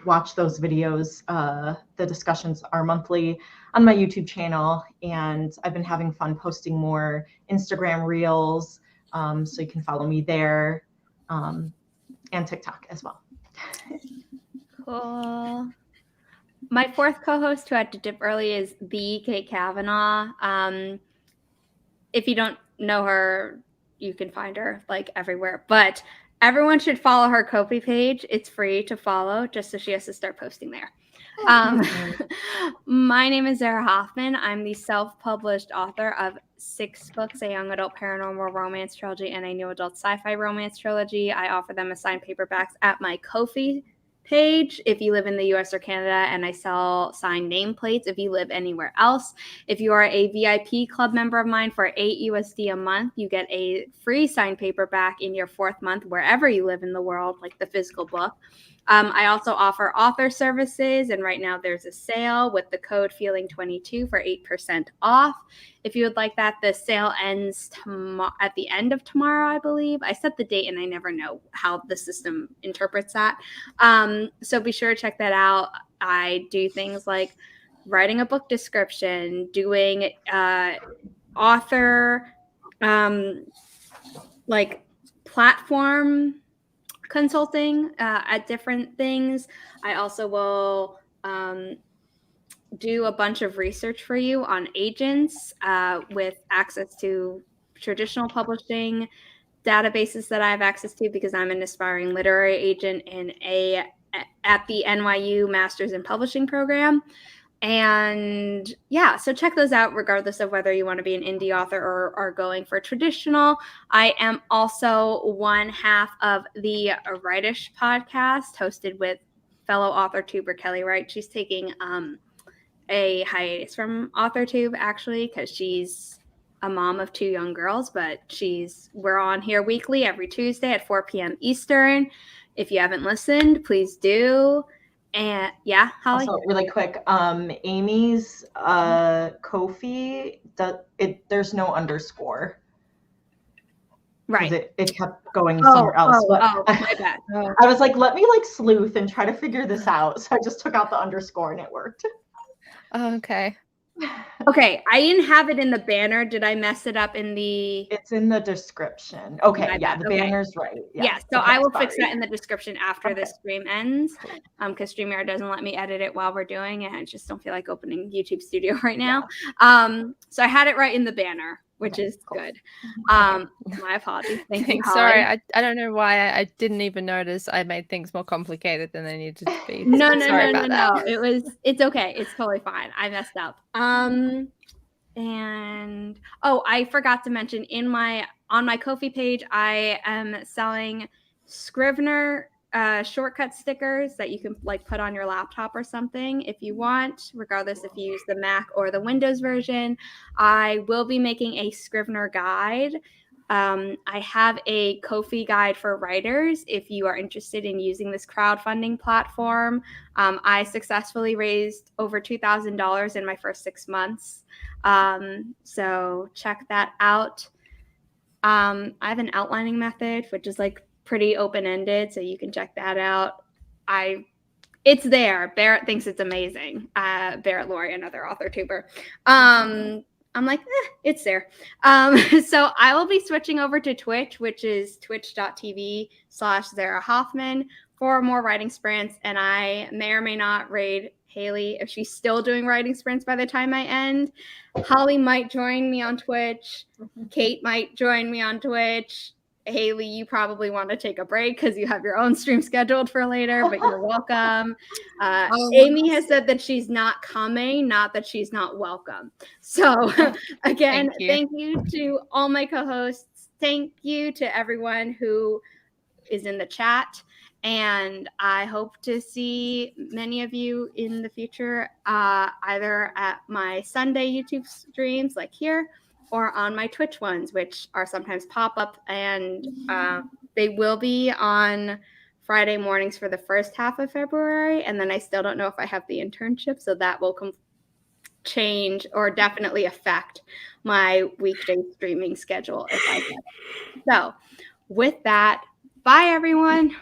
watch those videos. The discussions are monthly on my YouTube channel, and I've been having fun posting more Instagram reels. So you can follow me there and TikTok as well. Cool. My fourth co-host who had to dip early is the Kate Kavanaugh. If you don't know her, you can find her like everywhere. But everyone should follow her Ko-fi page. It's free to follow, just so she has to start posting there. My name is Zara Hoffman. I'm the self-published author of 6 books, a young adult paranormal romance trilogy and a new adult sci-fi romance trilogy. I offer them as signed paperbacks at my Ko-fi page if you live in the US or Canada, and I sell signed nameplates if you live anywhere else. If you are a VIP club member of mine for $8 USD a month, you get a free signed paperback in your 4th month wherever you live in the world, like the physical book. I also offer author services, and right now there's a sale with the code FEELING22 for 8% off. If you would like that, the sale ends at the end of tomorrow, I believe. I set the date and I never know how the system interprets that. So be sure to check that out. I do things like writing a book description, doing author like platform consulting at different things. I also will do a bunch of research for you on agents with access to traditional publishing databases that I have access to because I'm an aspiring literary agent at the NYU Masters in Publishing program. And yeah, so check those out regardless of whether you want to be an indie author or are going for traditional. I am also one half of the Writish podcast hosted with fellow AuthorTuber Kelly Wright. She's taking a hiatus from AuthorTube actually because she's a mom of 2 young girls, but we're on here weekly every Tuesday at 4 p.m. Eastern. If you haven't listened, please do. And yeah, Holly? Also, really quick, Amy's Ko-fi, there's no underscore. Right. It kept going somewhere else. My bad. I was like, let me sleuth and try to figure this out. So I just took out the underscore and it worked. Oh, okay. Okay, I didn't have it in the banner. Did I mess it up in the... It's in the description. Okay, the banner's right. Yeah, so I will fix that in the description after the stream ends because StreamYard doesn't let me edit it while we're doing it. I just don't feel like opening YouTube Studio right now. So I had it right in the banner. which is Cool. good. My apologies. Thank you, Holly. Sorry, I don't know why I didn't even notice I made things more complicated than they needed to be. No. It's okay. It's totally fine. I messed up. And I forgot to mention on my Ko-fi page, I am selling Scrivener shortcut stickers that you can like put on your laptop or something if you want, regardless if you use the Mac or the Windows version. I will be making a Scrivener guide. I have a Ko-fi guide for writers if you are interested in using this crowdfunding platform. I successfully raised over $2,000 in my first 6 months. So check that out. I have an outlining method, which is like pretty open-ended, so you can check that out. It's there. Barrett thinks it's amazing. Barrett Laurie, another AuthorTuber. I'm like, it's there. So I will be switching over to Twitch, which is twitch.tv/Zara Hoffman for more writing sprints. And I may or may not raid Haley if she's still doing writing sprints by the time I end. Holly might join me on Twitch. Kate might join me on Twitch. Haley, you probably want to take a break because you have your own stream scheduled for later, but you're welcome. Amy has said that she's not coming, not that she's not welcome. So again, thank you to all my co-hosts. Thank you to everyone who is in the chat. And I hope to see many of you in the future, either at my Sunday YouTube streams like here, or on my Twitch ones, which are sometimes pop-up, and they will be on Friday mornings for the first half of February, and then I still don't know if I have the internship, so that will change or definitely affect my weekday streaming schedule if I get it. So with that, bye everyone.